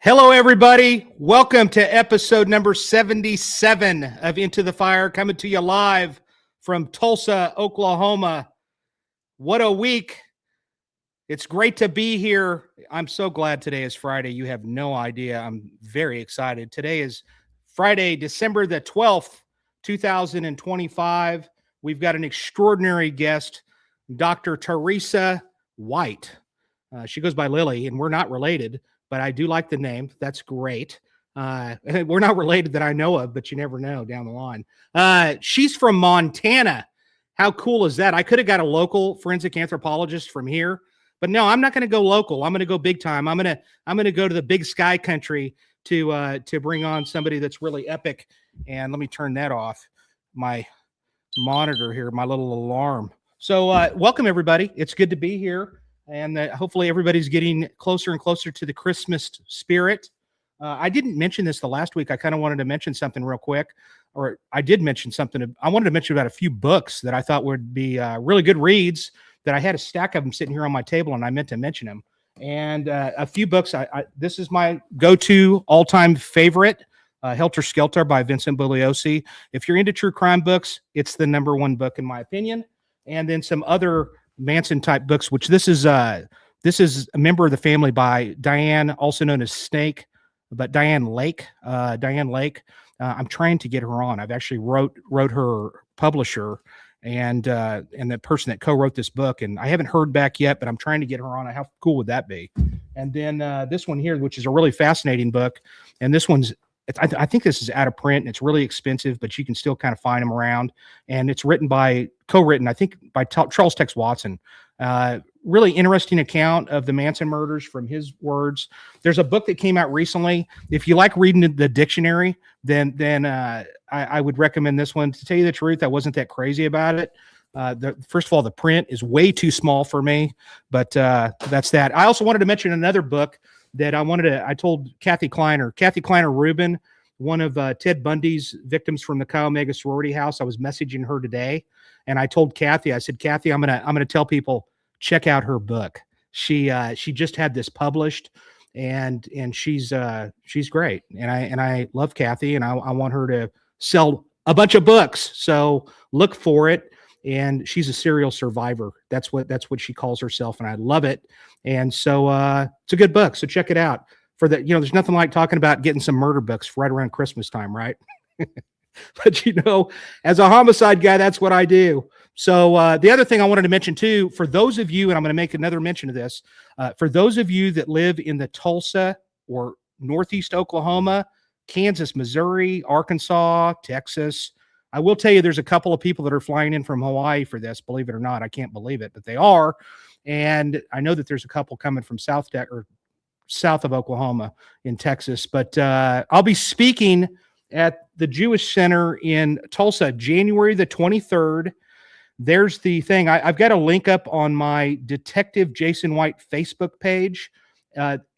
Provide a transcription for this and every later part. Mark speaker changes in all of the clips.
Speaker 1: Hello, everybody. Welcome to episode number 77 of Into the Fire, coming to you live from Tulsa, Oklahoma. What a week. It's great to be here. I'm so glad today is Friday. You have no idea. I'm very excited. Today is Friday, December the 12th, 2025. We've got an extraordinary guest, Dr. Teresa White. She goes by Lily, and we're not related, but I do like the name. That's great. We're not related that I know of, but you never know down the line. She's from Montana. How cool is that? I could have got a local forensic anthropologist from here, but no, I'm not going to go local. I'm going to go big time. I'm going to go to the big sky country to bring on somebody that's really epic. And let me turn that off. My monitor here, my little alarm. So welcome everybody. It's good to be here. And hopefully everybody's getting closer and closer to the Christmas spirit. I didn't mention this the last week. I kind of wanted to mention something real quick, or I did mention something. I wanted to mention about a few books that I thought would be really good reads, that I had a stack of them sitting here on my table, and I meant to mention them. And a few books, this is my go-to all-time favorite, Helter Skelter by Vincent Bugliosi. If you're into true crime books, it's the number one book in my opinion. And then some other Manson type books, which this is a Member of the Family by Diane, also known as Snake, but Diane Lake. I'm trying to get her on. I've actually wrote her publisher and the person that co-wrote this book, and I haven't heard back yet, but I'm trying to get her on. How cool would that be? And then this one here, which is a really fascinating book, and this one's I think this is out of print and it's really expensive, but you can still kind of find them around. And it's co-written, I think, by Charles Tex Watson. Really interesting account of the Manson murders from his words. There's a book that came out recently. If you like reading the dictionary, then I would recommend this one. To tell you the truth, I wasn't that crazy about it. First of all, the print is way too small for me, but that's that. I also wanted to mention another book that I told Kathy Kleiner Rubin, one of Ted Bundy's victims from the Chi Omega sorority house. I was messaging her today, and I told Kathy, I said, Kathy, I'm gonna tell people, check out her book. She just had this published, and she's great, and I love Kathy, and I want her to sell a bunch of books. So look for it. And she's a serial survivor. That's what she calls herself, and I love it. And so it's a good book. So check it out. There's nothing like talking about getting some murder books right around Christmas time, right? But as a homicide guy, that's what I do. So the other thing I wanted to mention too, for those of you, and I'm going to make another mention of this, for those of you that live in the Tulsa or Northeast Oklahoma, Kansas, Missouri, Arkansas, Texas, I will tell you there's a couple of people that are flying in from Hawaii for this, believe it or not. I can't believe it, but they are. And I know that there's a couple coming from south of Oklahoma in Texas. But I'll be speaking at the Jewish Center in Tulsa, January the 23rd. There's the thing. I've got a link up on my Detective Jason White Facebook page.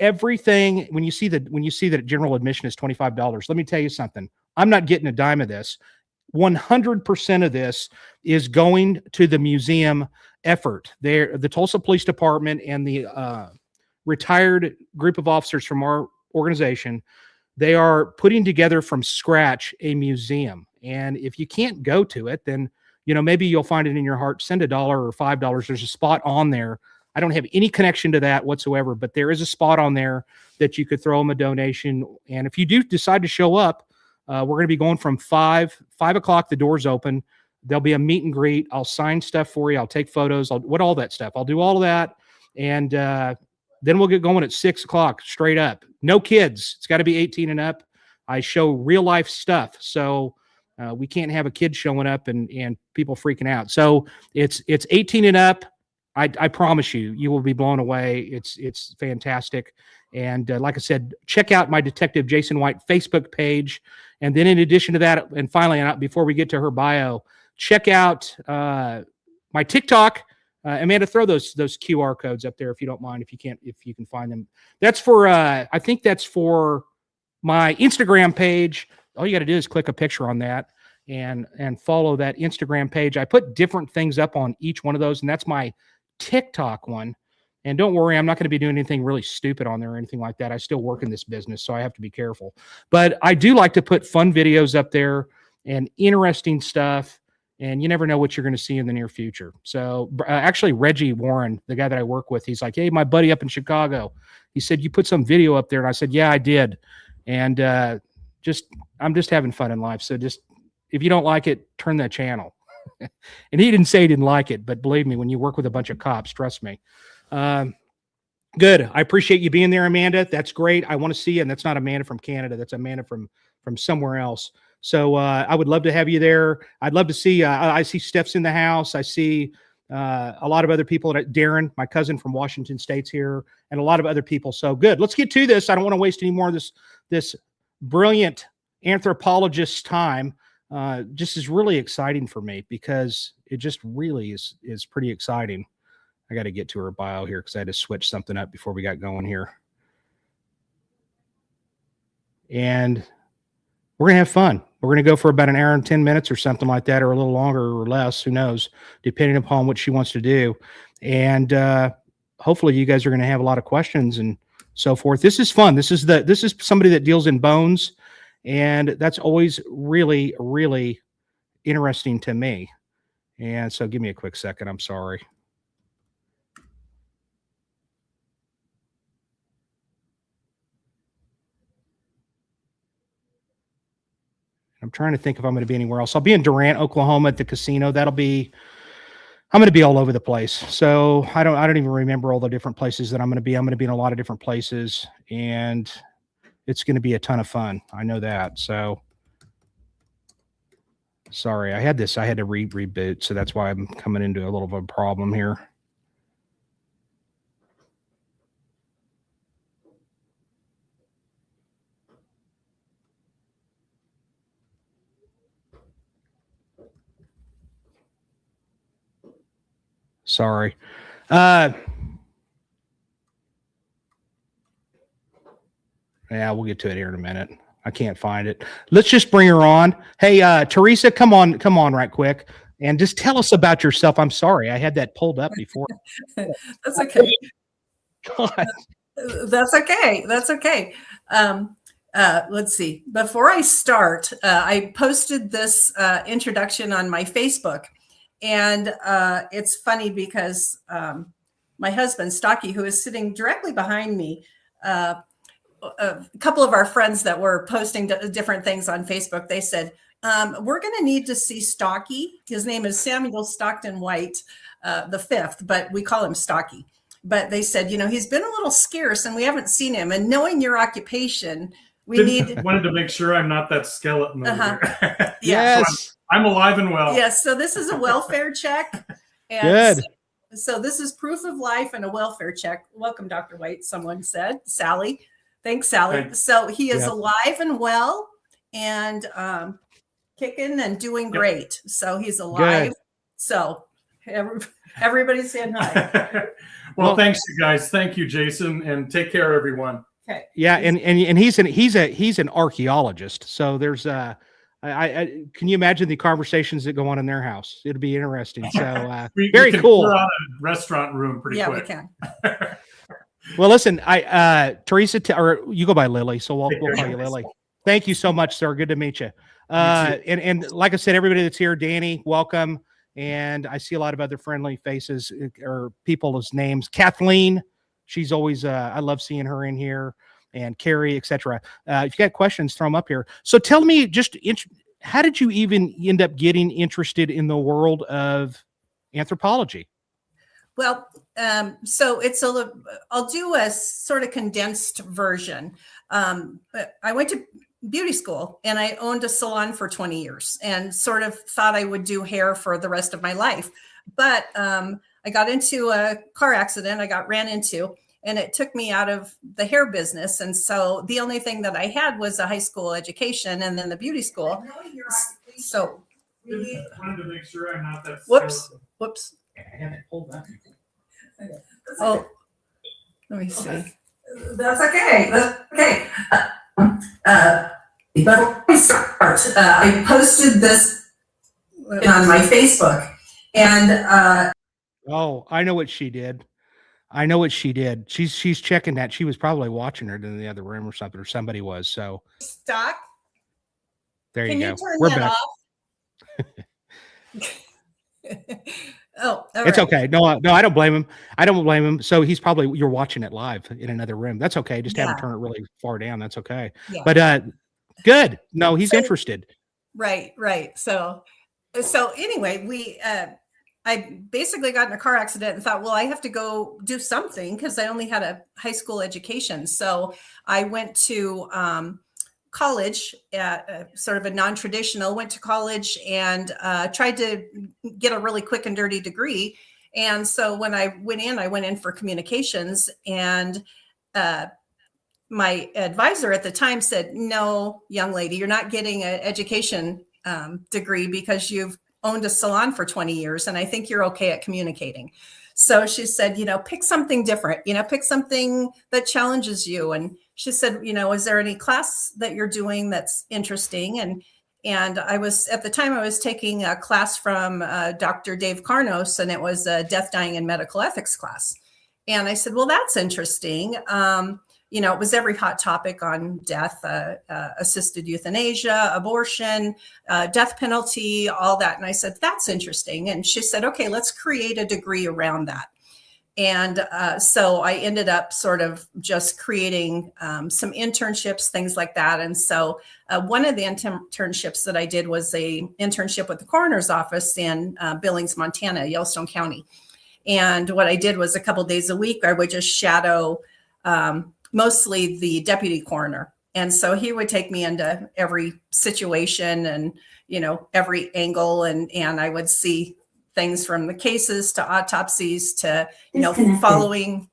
Speaker 1: Everything, when you see that general admission is $25, let me tell you something. I'm not getting a dime of this. 100% of this is going to the museum effort. The Tulsa Police Department and the retired group of officers from our organization, they are putting together from scratch a museum. And if you can't go to it, then maybe you'll find it in your heart. Send $1 or $5. There's a spot on there. I don't have any connection to that whatsoever, but there is a spot on there that you could throw them a donation. And if you do decide to show up, we're going to be going from 5 o'clock. The doors open. There'll be a meet and greet. I'll sign stuff for you. I'll take photos. All that stuff. I'll do all of that. And then we'll get going at 6 o'clock straight up. No kids. It's got to be 18 and up. I show real life stuff. So we can't have a kid showing up and people freaking out. So it's 18 and up. I promise you will be blown away. It's fantastic. And like I said, check out my Detective Jason White Facebook page. And then in addition to that, and finally, before we get to her bio, check out my TikTok. Amanda, throw those QR codes up there if you don't mind, if you can find them. That's for, I think that's for my Instagram page. All you got to do is click a picture on that and follow that Instagram page. I put different things up on each one of those, and that's my TikTok one. And don't worry, I'm not going to be doing anything really stupid on there or anything like that. I still work in this business, so I have to be careful. But I do like to put fun videos up there and interesting stuff. And you never know what you're going to see in the near future. So actually, Reggie Warren, the guy that I work with, he's like, hey, my buddy up in Chicago, he said, you put some video up there. And I said, yeah, I did. And I'm just having fun in life. So just, if you don't like it, turn that channel. And he didn't say he didn't like it, but believe me, when you work with a bunch of cops, trust me. Good. I appreciate you being there, Amanda. That's great. I want to see you. And that's not Amanda from Canada. That's Amanda from somewhere else. So I would love to have you there. I'd love to see, I see Steph's in the house. I see a lot of other people. Darren, my cousin from Washington State's here, and a lot of other people. So good. Let's get to this. I don't want to waste any more of this brilliant anthropologist's time. Just is really exciting for me because it just really is pretty exciting. I got to get to her bio here because I had to switch something up before we got going here. And we're going to have fun. We're going to go for about an hour and 10 minutes or something like that, or a little longer or less, who knows, depending upon what she wants to do. And hopefully you guys are going to have a lot of questions and so forth. This is fun. This is somebody that deals in bones, and that's always really, really interesting to me. And so give me a quick second. I'm sorry. I'm trying to think if I'm going to be anywhere else. I'll be in Durant, Oklahoma at the casino. I'm going to be all over the place. So I don't even remember all the different places that I'm going to be. I'm going to be in a lot of different places, and it's going to be a ton of fun. I know that. So sorry, I had to reboot. So that's why I'm coming into a little bit of a problem here. Sorry. Yeah, we'll get to it here in a minute. I can't find it. Let's just bring her on. Hey, Teresa, come on right quick. And just tell us about yourself. I'm sorry. I had that pulled up before.
Speaker 2: That's okay.
Speaker 1: God.
Speaker 2: That's okay. That's okay. Let's see. Before I start, I posted this introduction on my Facebook. And it's funny because my husband, Stocky, who is sitting directly behind me, a couple of our friends that were posting different things on Facebook, they said, we're going to need to see Stocky. His name is Samuel Stockton White, the fifth, but we call him Stocky. But they said, he's been a little scarce and we haven't seen him. And knowing your occupation,
Speaker 3: wanted to make sure I'm not that skeleton over there.
Speaker 1: Yes.
Speaker 3: So I'm alive and well.
Speaker 2: Yes. So this is a welfare check.
Speaker 1: And
Speaker 2: good. So this is proof of life and a welfare check. Welcome, Dr. White, someone said. Sally. Thanks, Sally.
Speaker 3: Thanks.
Speaker 2: So he is alive and well and kicking and doing great. So he's alive.
Speaker 1: Good.
Speaker 2: So everybody's saying hi.
Speaker 3: Well, thanks, you guys. Thank you, Jason, and take care, everyone.
Speaker 2: Okay.
Speaker 1: Yeah, and he's an archaeologist. So there's I can you imagine the conversations that go on in their house? It'll be interesting. So very cool.
Speaker 3: Clear out a restaurant room pretty quick.
Speaker 2: Yeah, we can.
Speaker 1: Well, listen, Teresa, or you go by Lily, so we'll call you Lily. Thank you so much, sir. Good to meet you. And like I said, everybody that's here, Danny, welcome. And I see a lot of other friendly faces or people's names. Kathleen, she's always, I love seeing her in here, and Carrie, etc. If you got questions, throw them up here. So tell me, how did you even end up getting interested in the world of anthropology?
Speaker 2: Well, so I'll do a sort of condensed version. I went to beauty school and I owned a salon for 20 years and sort of thought I would do hair for the rest of my life. But I got into a car accident ran into, and it took me out of the hair business. And so the only thing that I had was a high school education and then the beauty school. So
Speaker 3: I wanted to make sure I'm not that
Speaker 2: whoops.
Speaker 1: I haven't pulled that.
Speaker 2: Oh, let me see. That's okay. That's okay. Before we start, I posted this on my Facebook, and
Speaker 1: oh, I know what she did. I know what she did. She's checking that. She was probably watching her in the other room or something, or somebody was. So
Speaker 2: Stock.
Speaker 1: there you
Speaker 2: Can
Speaker 1: go.
Speaker 2: you turn
Speaker 1: We're
Speaker 2: that
Speaker 1: back.
Speaker 2: off? Oh, all
Speaker 1: It's
Speaker 2: right.
Speaker 1: okay. No, I don't blame him. I don't blame him. So he's probably, you're watching it live in another room. That's okay. Just have him
Speaker 2: Yeah.
Speaker 1: turn it really far down. That's okay.
Speaker 2: Yeah.
Speaker 1: But good. No, he's
Speaker 2: So-
Speaker 1: interested.
Speaker 2: Right. So anyway, I basically got in a car accident and thought, well, I have to go do something because I only had a high school education. So I went to college at sort of a non-traditional, went to college and tried to get a really quick and dirty degree. And so when I went in for communications, and my advisor at the time said, no, young lady, you're not getting an education degree because you've owned a salon for 20 years. And I think you're okay at communicating. So she said, pick something different, pick something that challenges you. And she said, is there any class that you're doing that's interesting? And I was, at the time I was taking a class from Dr. Dave Carnos, and it was a death, dying, and medical ethics class. And I said, well, that's interesting. It was every hot topic on death, assisted euthanasia, abortion, death penalty, all that. And I said, that's interesting. And she said, okay, let's create a degree around that. And so I ended up sort of just creating some internships, things like that. And so one of the internships that I did was a internship with the coroner's office in Billings, Montana, Yellowstone County. And what I did was a couple of days a week, I would just shadow mostly the deputy coroner. And so he would take me into every situation and, every angle. And I would see things from the cases to autopsies to, following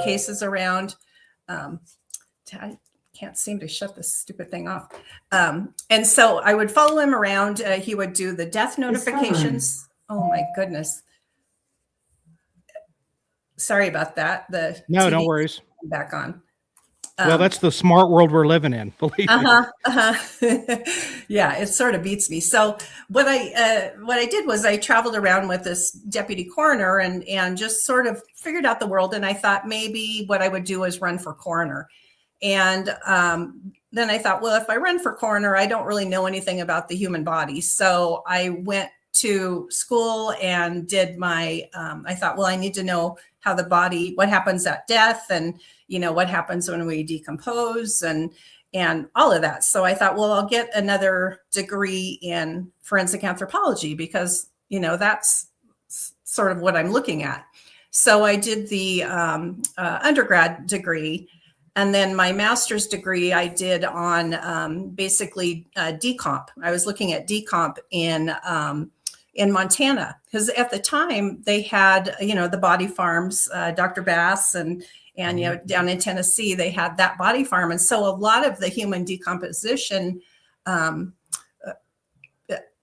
Speaker 2: cases around. I can't seem to shut this stupid thing off. And so I would follow him around. He would do the death notifications. Oh my goodness. Sorry about that.
Speaker 1: No,
Speaker 2: TV
Speaker 1: no worries.
Speaker 2: back on.
Speaker 1: Well, that's the smart world we're living in. Believe me.
Speaker 2: Yeah, it sort of beats me. So what I did was I traveled around with this deputy coroner and just sort of figured out the world. And I thought maybe what I would do is run for coroner. And then I thought, well, if I run for coroner, I don't really know anything about the human body. So I went to school and did my, I thought, well, I need to know how the body, what happens at death, and, what happens when we decompose and all of that. So I thought, well, I'll get another degree in forensic anthropology because, that's sort of what I'm looking at. So I did the undergrad degree. And then my master's degree I did on basically decomp. I was looking at decomp in Montana, because at the time they had, the body farms, Dr. Bass and down in Tennessee, they had that body farm. And so a lot of the human decomposition,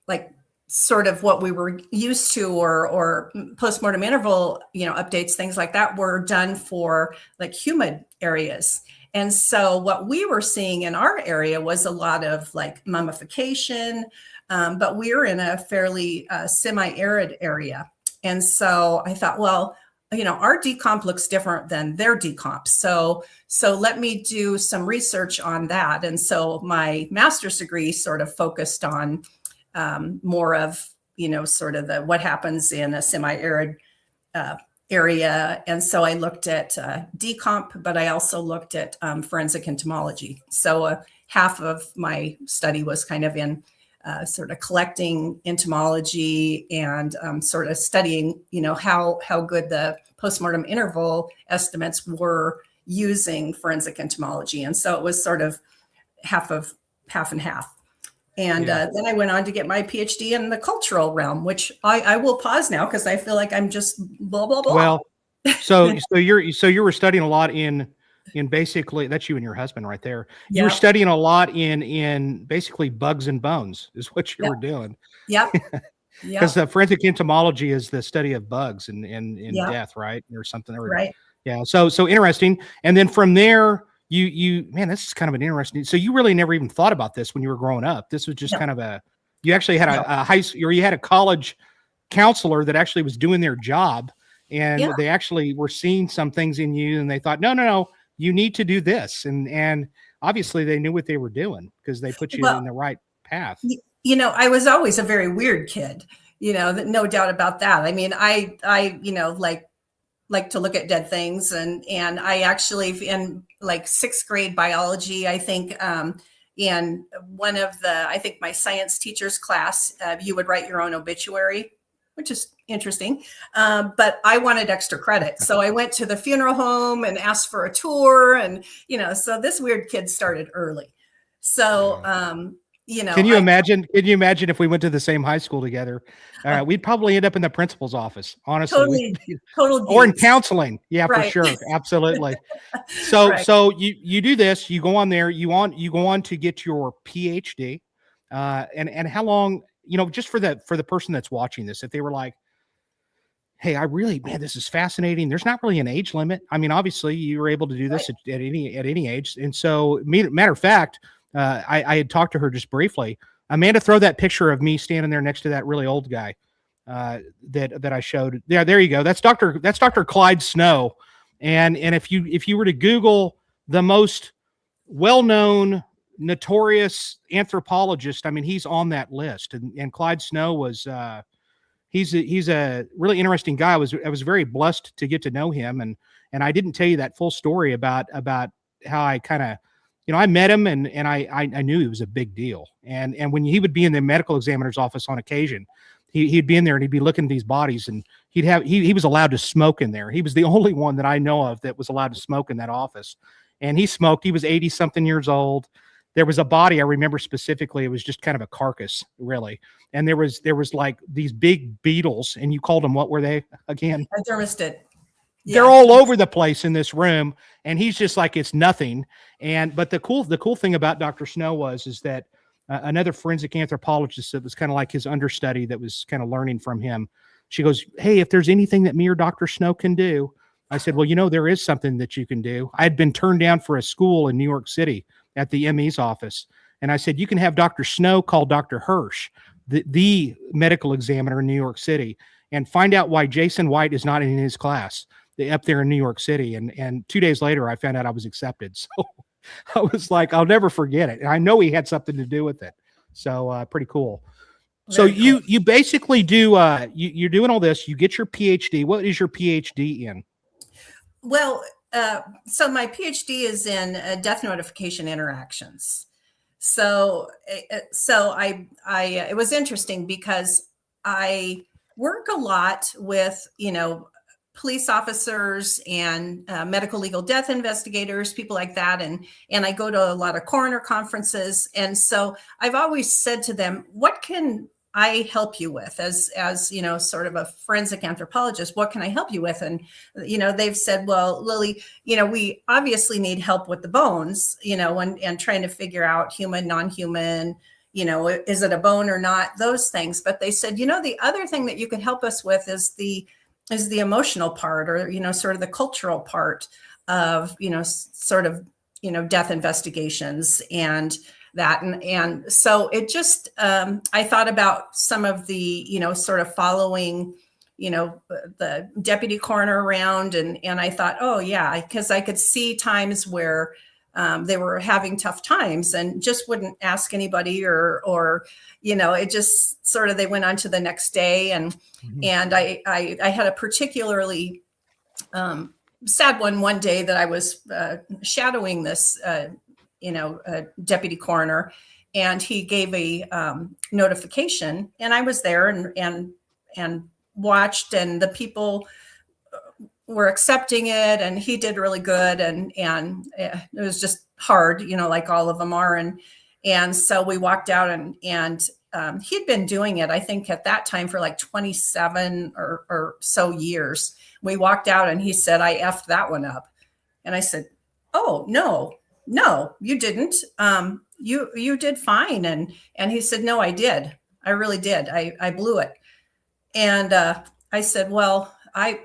Speaker 2: like sort of what we were used to or postmortem interval, updates, things like that were done for like humid areas. And so what we were seeing in our area was a lot of like mummification, but we're in a fairly semi-arid area. And so I thought, well, our decomp looks different than their decomp. So let me do some research on that. And so my master's degree sort of focused on more of, sort of the what happens in a semi-arid area. And so I looked at decomp, but I also looked at forensic entomology. So half of my study was kind of in sort of collecting entomology and sort of studying, how good the postmortem interval estimates were using forensic entomology. And so it was sort of half and half. And then I went on to get my PhD in the cultural realm, which I will pause now because I feel like I'm just blah, blah, blah.
Speaker 1: Well, so you were studying a lot in basically, that's you and your husband right there. You were studying a lot in basically bugs and bones is what you were doing.
Speaker 2: Yep.
Speaker 1: Because forensic entomology is the study of bugs and death, right? Or something.
Speaker 2: Right.
Speaker 1: Yeah. So interesting. And then from there, you man, this is kind of an interesting. So you really never even thought about this when you were growing up. This was just kind of you actually had a high school, or you had a college counselor that actually was doing their job. and
Speaker 2: Yeah.
Speaker 1: they actually were seeing some things in you, and they thought, no, you need to do this, and obviously they knew what they were doing because they put you
Speaker 2: Well,
Speaker 1: in the right path.
Speaker 2: I was always a very weird kid, no doubt about that. I mean, I like to look at dead things, and I actually, in like sixth grade biology, I think, in one of I think my science teacher's class, you would write your own obituary, which is interesting. But I wanted extra credit, so I went to the funeral home and asked for a tour, and so this weird kid started early. So
Speaker 1: Can you imagine? Can you imagine if we went to the same high school together? We'd probably end up in the principal's office, honestly.
Speaker 2: total
Speaker 1: Or in
Speaker 2: geeks.
Speaker 1: counseling. Yeah, for
Speaker 2: Right.
Speaker 1: sure. Absolutely. So
Speaker 2: Right.
Speaker 1: so you do this, you go on there, you go on to get your PhD. And how long, just for the person that's watching this, if they were like, hey, man, this is fascinating. There's not really an age limit. I mean, obviously you were able to do this at any age. And so matter of fact, I had talked to her just briefly. Amanda, throw that picture of me standing there next to that really old guy that I showed. Yeah, there you go. That's Dr. Clyde Snow. And if you were to Google the most well-known, notorious anthropologist, I mean, he's on that list. And Clyde Snow was he's a really interesting guy. I was very blessed to get to know him, and I didn't tell you that full story about how I kind of, I met him, and I knew he was a big deal. And when he would be in the medical examiner's office on occasion, he'd be in there and he'd be looking at these bodies, and he was allowed to smoke in there. He was the only one that I know of that was allowed to smoke in that office. And he smoked. He was 80 something years old. There was a body I remember specifically. It was just kind of a carcass, really. And there was like these big beetles, and you called them, what were they again?
Speaker 2: A thermostat.
Speaker 1: They're all over the place in this room, and he's just like, it's nothing. But the cool thing about Dr. Snow is that another forensic anthropologist that was kind of like his understudy that was kind of learning from him, she goes, hey, if there's anything that me or Dr. Snow can do. I said, well, there is something that you can do. I had been turned down for a school in New York City at the ME's office. And I said, you can have Dr. Snow call Dr. Hirsch, the medical examiner in New York City, and find out why Jason White is not in his class up there in New York City. And 2 days later, I found out I was accepted. So I was like, I'll never forget it. And I know he had something to do with it. So pretty cool. So you basically do, you're doing all this, you get your PhD. What is your PhD in?
Speaker 2: Well, so my PhD is in death notification interactions. So it was interesting because I work a lot with, police officers and medical legal death investigators, people like that. And I go to a lot of coroner conferences. And so I've always said to them, what can I help you with as sort of a forensic anthropologist? What can I help you with? And, they've said, well, Lily, we obviously need help with the bones, and trying to figure out human, non-human, is it a bone or not, those things. But they said, the other thing that you could help us with is the emotional part, or, sort of the cultural part of, sort of, death investigations and that. And so it just, I thought about some of the, sort of following, the deputy coroner around, and I thought, oh yeah, because I could see times where they were having tough times and just wouldn't ask anybody, or it just sort of, they went on to the next day. And I had a particularly sad one day that I was shadowing this deputy coroner, and he gave a notification, and I was there and watched, and the people were accepting it, and he did really good, and it was just hard, like all of them are, and so we walked out, and he'd been doing it, I think at that time, for like 27 or so years. We walked out, and he said, I effed that one up. And I said, oh, no, you didn't. You did fine. And he said, no, I did. I really did. I blew it. And I said, well, I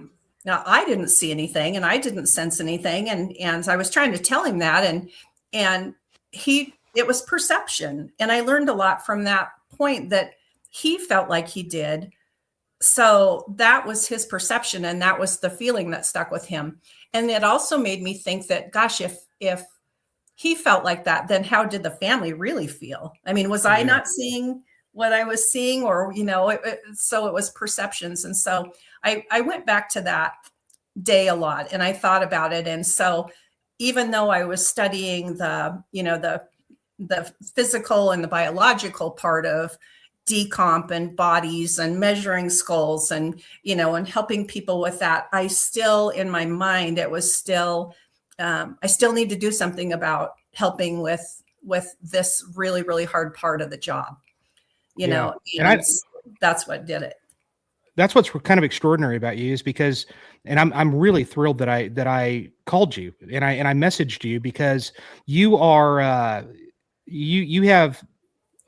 Speaker 2: didn't see anything, and I didn't sense anything. And I was trying to tell him that, and it was perception. And I learned a lot from that point, that he felt like he did so that was his perception, and that was the feeling that stuck with him. And it also made me think that, gosh, if he felt like that, then how did the family really feel? I mean, was I not seeing what I was seeing, or, so it was perceptions. And so I went back to that day a lot, and I thought about it. And so even though I was studying the physical and the biological part of decomp and bodies and measuring skulls and, and helping people with that, I still, in my mind, it was still, I still need to do something about helping with this really, really hard part of the job, and that's what did it.
Speaker 1: That's what's kind of extraordinary about you, is because, and I'm really thrilled that I called you and I messaged you, because you are, you have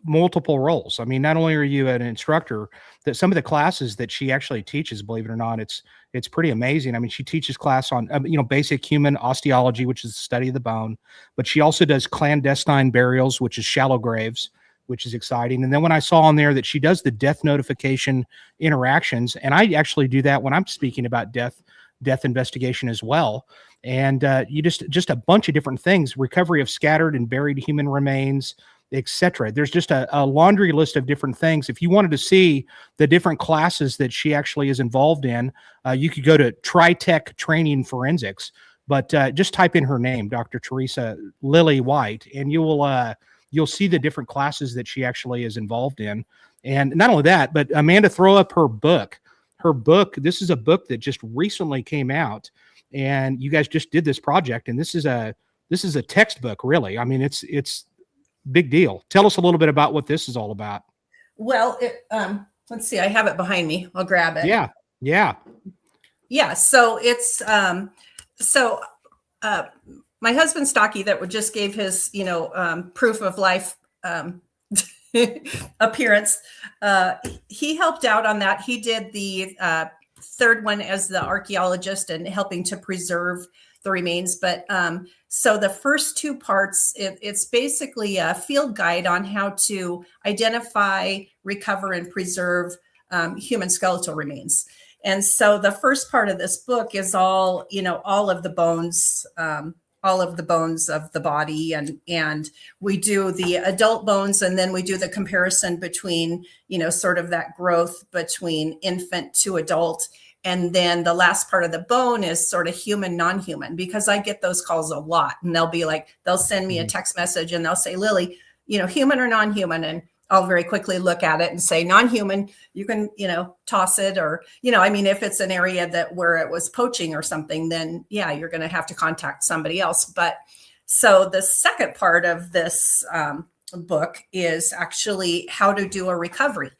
Speaker 1: multiple roles. I mean, not only are you an instructor, that some of the classes that she actually teaches, believe it or not, it's pretty amazing. I mean, she teaches class on, basic human osteology, which is the study of the bone, but she also does clandestine burials, which is shallow graves, which is exciting. And then when I saw on there that she does the death notification interactions, and I actually do that when I'm speaking about death investigation as well. And you just a bunch of different things, recovery of scattered and buried human remains, etc. There's just a laundry list of different things. If you wanted to see the different classes that she actually is involved in, you could go to Tritech Training Forensics, but just type in her name, Dr. Teresa Lily White, and you'll see the different classes that she actually is involved in. And not only that, but Amanda, throw up her book. Her book, this is a book that just recently came out, and you guys just did this project, and this is a textbook, really. I mean, it's big deal. Tell us a little bit about what this is all about.
Speaker 2: Well, let's see, I have it behind me. I'll grab it. Yeah. So it's, my husband Stocky, that just gave his, proof of life appearance. He helped out on that. He did the third one as the archaeologist and helping to preserve the remains. But so the first two parts, it's basically a field guide on how to identify, recover, and preserve human skeletal remains. And so the first part of this book is all of the bones, of the body, and we do the adult bones, and then we do the comparison between, sort of that growth between infant to adult. And then the last part of the bone is sort of human, non-human, because I get those calls a lot, and they'll send me a text message and they'll say, Lily, human or non-human? And I'll very quickly look at it and say, non-human, you can, toss it, or, if it's an area where it was poaching or something, then yeah, you're going to have to contact somebody else. But so the second part of this book is actually how to do a recovery,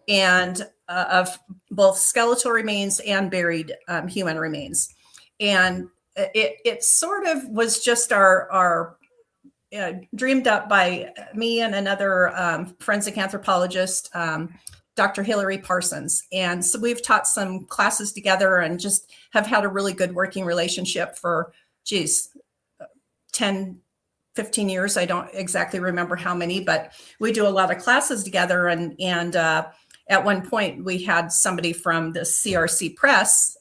Speaker 2: and of both skeletal remains and buried human remains. And it sort of was just our dreamed up by me and another forensic anthropologist, Dr. Hillary Parsons. And so we've taught some classes together and just have had a really good working relationship for, 10, 15 years. I don't exactly remember how many, but we do a lot of classes together. And at one point we had somebody from the CRC Press,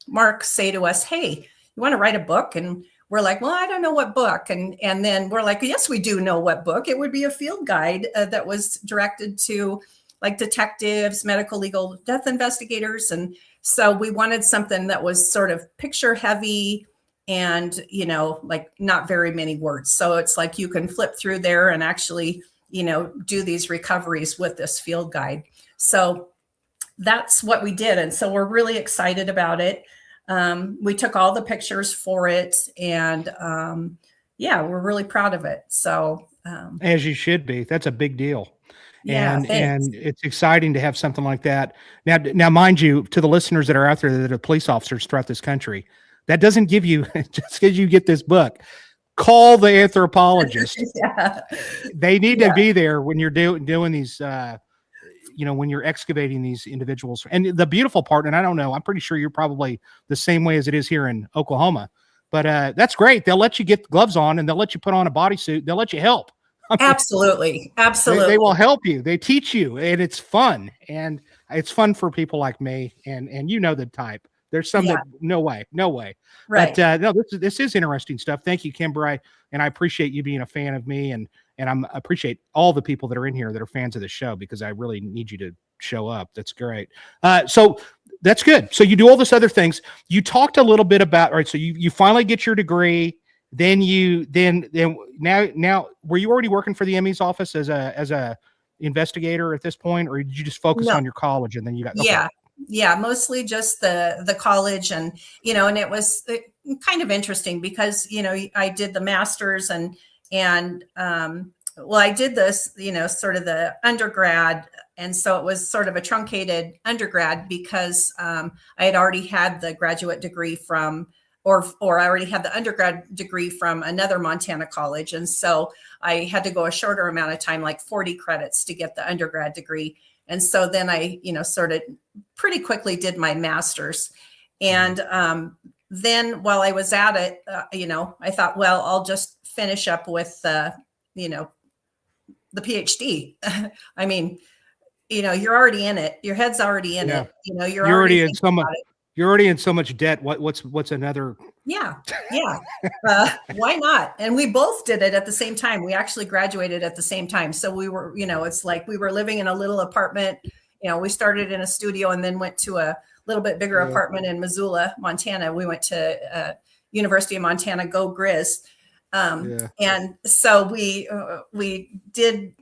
Speaker 2: Mark, say to us, hey, you want to write a book? And we're like, well, I don't know what book. And then we're like, yes, we do know what book. It would be a field guide that was directed to like detectives, medical, legal, death investigators. And so we wanted something that was sort of picture heavy and, like not very many words. So it's like you can flip through there and actually, do these recoveries with this field guide. So that's what we did. And so we're really excited about it. We took all the pictures for it, and we're really proud of it. So
Speaker 1: as you should be. That's a big deal.
Speaker 2: Yeah,
Speaker 1: and it's exciting to have something like that. Now, mind you, to the listeners that are out there that are police officers throughout this country, that doesn't give you, just because you get this book, call the anthropologist. They need to be there when you're doing these, when you're excavating these individuals. And the beautiful part, and I don't know, I'm pretty sure you're probably the same way as it is here in Oklahoma, but that's great. They'll let you get gloves on, and they'll let you put on a bodysuit. They'll let you help.
Speaker 2: Absolutely.
Speaker 1: They will help you. They teach you, and it's fun. And it's fun for people like me, and you know the type. There's some
Speaker 2: Yeah.
Speaker 1: that no way.
Speaker 2: Right.
Speaker 1: But no, this is interesting stuff. Thank you, Kimber. I appreciate you being a fan of me, and I appreciate all the people that are in here that are fans of the show, because I really need you to show up. That's great. So that's good. So you do all this other things. You talked a little bit about, all right, so you finally get your degree. Then now were you already working for the ME's office as a investigator at this point, or did you just focus
Speaker 2: No.
Speaker 1: on your college and then you got
Speaker 2: Yeah. Yeah, mostly just the college, and and it was kind of interesting because I did the master's, and well, I did this sort of the undergrad, and so it was sort of a truncated undergrad because I had already had the graduate degree from or I already had the undergrad degree from another Montana college, and so I had to go a shorter amount of time, like 40 credits, to get the undergrad degree. And so then I, sort of pretty quickly did my master's. And then while I was at it, I thought, well, I'll just finish up with, the PhD. I mean, you're already in it. Your head's already in it. You're already
Speaker 1: in so much. You're already in so much debt. What's another?
Speaker 2: Yeah. Why not? And we both did it at the same time. We actually graduated at the same time. So we were, it's like we were living in a little apartment. We started in a studio and then went to a little bit bigger apartment in Missoula, Montana. We went to University of Montana, go Grizz. And so we did,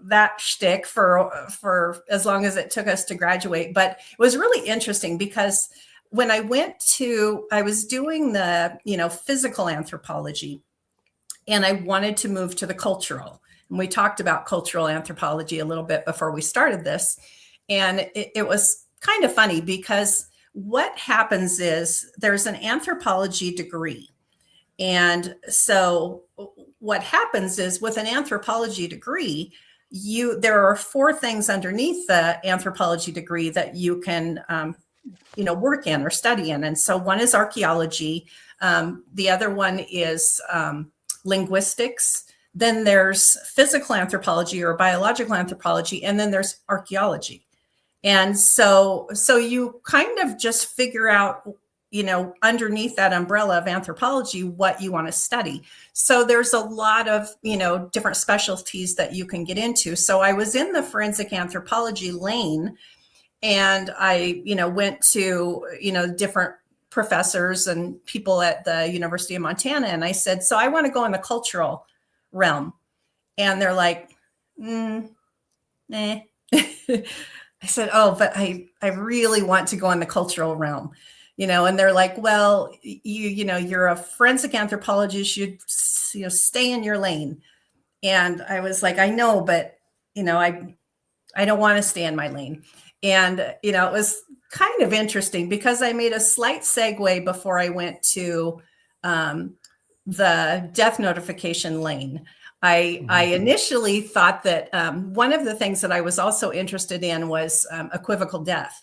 Speaker 2: that shtick for as long as it took us to graduate. But it was really interesting because when I was doing the, physical anthropology, and I wanted to move to the cultural. And we talked about cultural anthropology a little bit before we started this. And it was kind of funny because what happens is there's an anthropology degree. And so what happens is with an anthropology degree, there are 4 things underneath the anthropology degree that you can work in or study in. And so one is archaeology. The other one is linguistics. Then there's physical anthropology or biological anthropology. And then there's archaeology. And so you kind of just figure out, underneath that umbrella of anthropology, what you want to study. So there's a lot of, different specialties that you can get into. So I was in the forensic anthropology lane. And I, went to, different professors and people at the University of Montana. And I said, so I want to go in the cultural realm. And they're like, nah. I said, oh, but I really want to go in the cultural realm, and they're like, well, you're a forensic anthropologist, you stay in your lane. And I was like, I know, but, I don't want to stay in my lane. And, it was kind of interesting because I made a slight segue before I went to the death notification lane. I initially thought that one of the things that I was also interested in was equivocal death.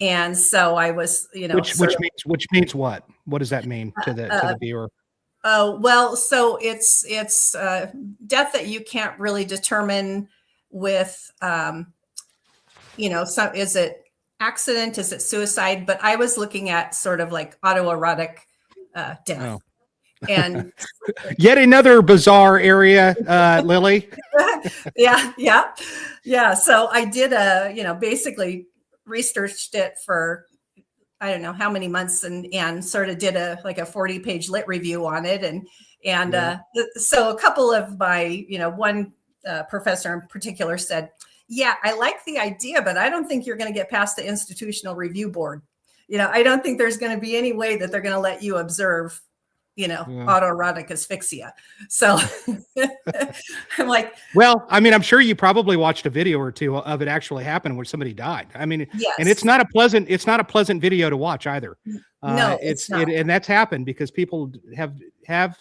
Speaker 2: And so I was,
Speaker 1: which means what? What does that mean to the viewer?
Speaker 2: Oh, well, so it's death that you can't really determine with, so is it accident? Is it suicide? But I was looking at sort of like autoerotic death.
Speaker 1: Oh.
Speaker 2: And
Speaker 1: yet another bizarre area, Lily.
Speaker 2: Yeah. So I did basically researched it for, I don't know how many months and sort of did a 40-page lit review on it. So a couple of my, one professor in particular said, yeah, I like the idea, but I don't think you're going to get past the institutional review board. I don't think there's going to be any way that they're going to let you observe, autoerotic asphyxia. So I'm like,
Speaker 1: well, I mean, I'm sure you probably watched a video or two of it actually happen where somebody died. I mean,
Speaker 2: yes.
Speaker 1: And it's not a pleasant video to watch either.
Speaker 2: No, it's not.
Speaker 1: And that's happened because people have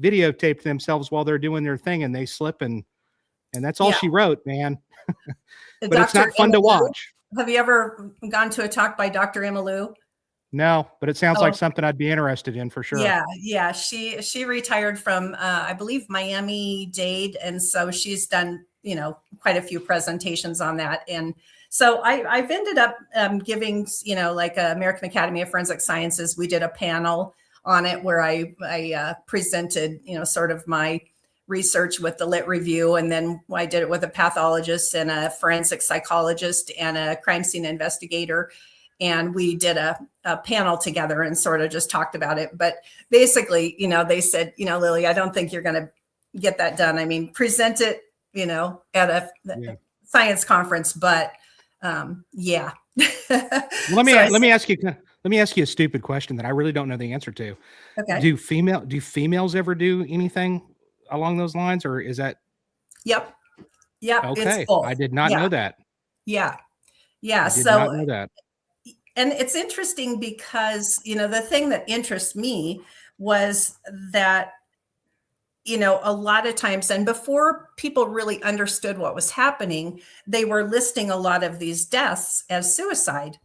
Speaker 1: videotaped themselves while they're doing their thing and they slip and that's all she wrote, man. But Dr. It's not fun to watch.
Speaker 2: Have you ever gone to a talk by Dr. Emmalou?
Speaker 1: No, but it sounds like something I'd be interested in for sure.
Speaker 2: Yeah. She retired from, I believe, Miami-Dade. And so she's done, quite a few presentations on that. And So I've ended up giving, like American Academy of Forensic Sciences, we did a panel on it where I presented, sort of my research with the lit review. And then I did it with a pathologist and a forensic psychologist and a crime scene investigator. And we did a panel together and sort of just talked about it. But basically, they said, Lily, I don't think you're going to get that done. I mean, present it, at a science conference, but yeah.
Speaker 1: Let me ask you a stupid question that I really don't know the answer to.
Speaker 2: Okay.
Speaker 1: Do females ever do anything along those lines, or is that?
Speaker 2: Yep.
Speaker 1: Okay.
Speaker 2: It's both.
Speaker 1: I did not know that.
Speaker 2: Yeah.
Speaker 1: I did not know that.
Speaker 2: And it's interesting because, the thing that interests me was that, a lot of times, and before people really understood what was happening, they were listing a lot of these deaths as suicide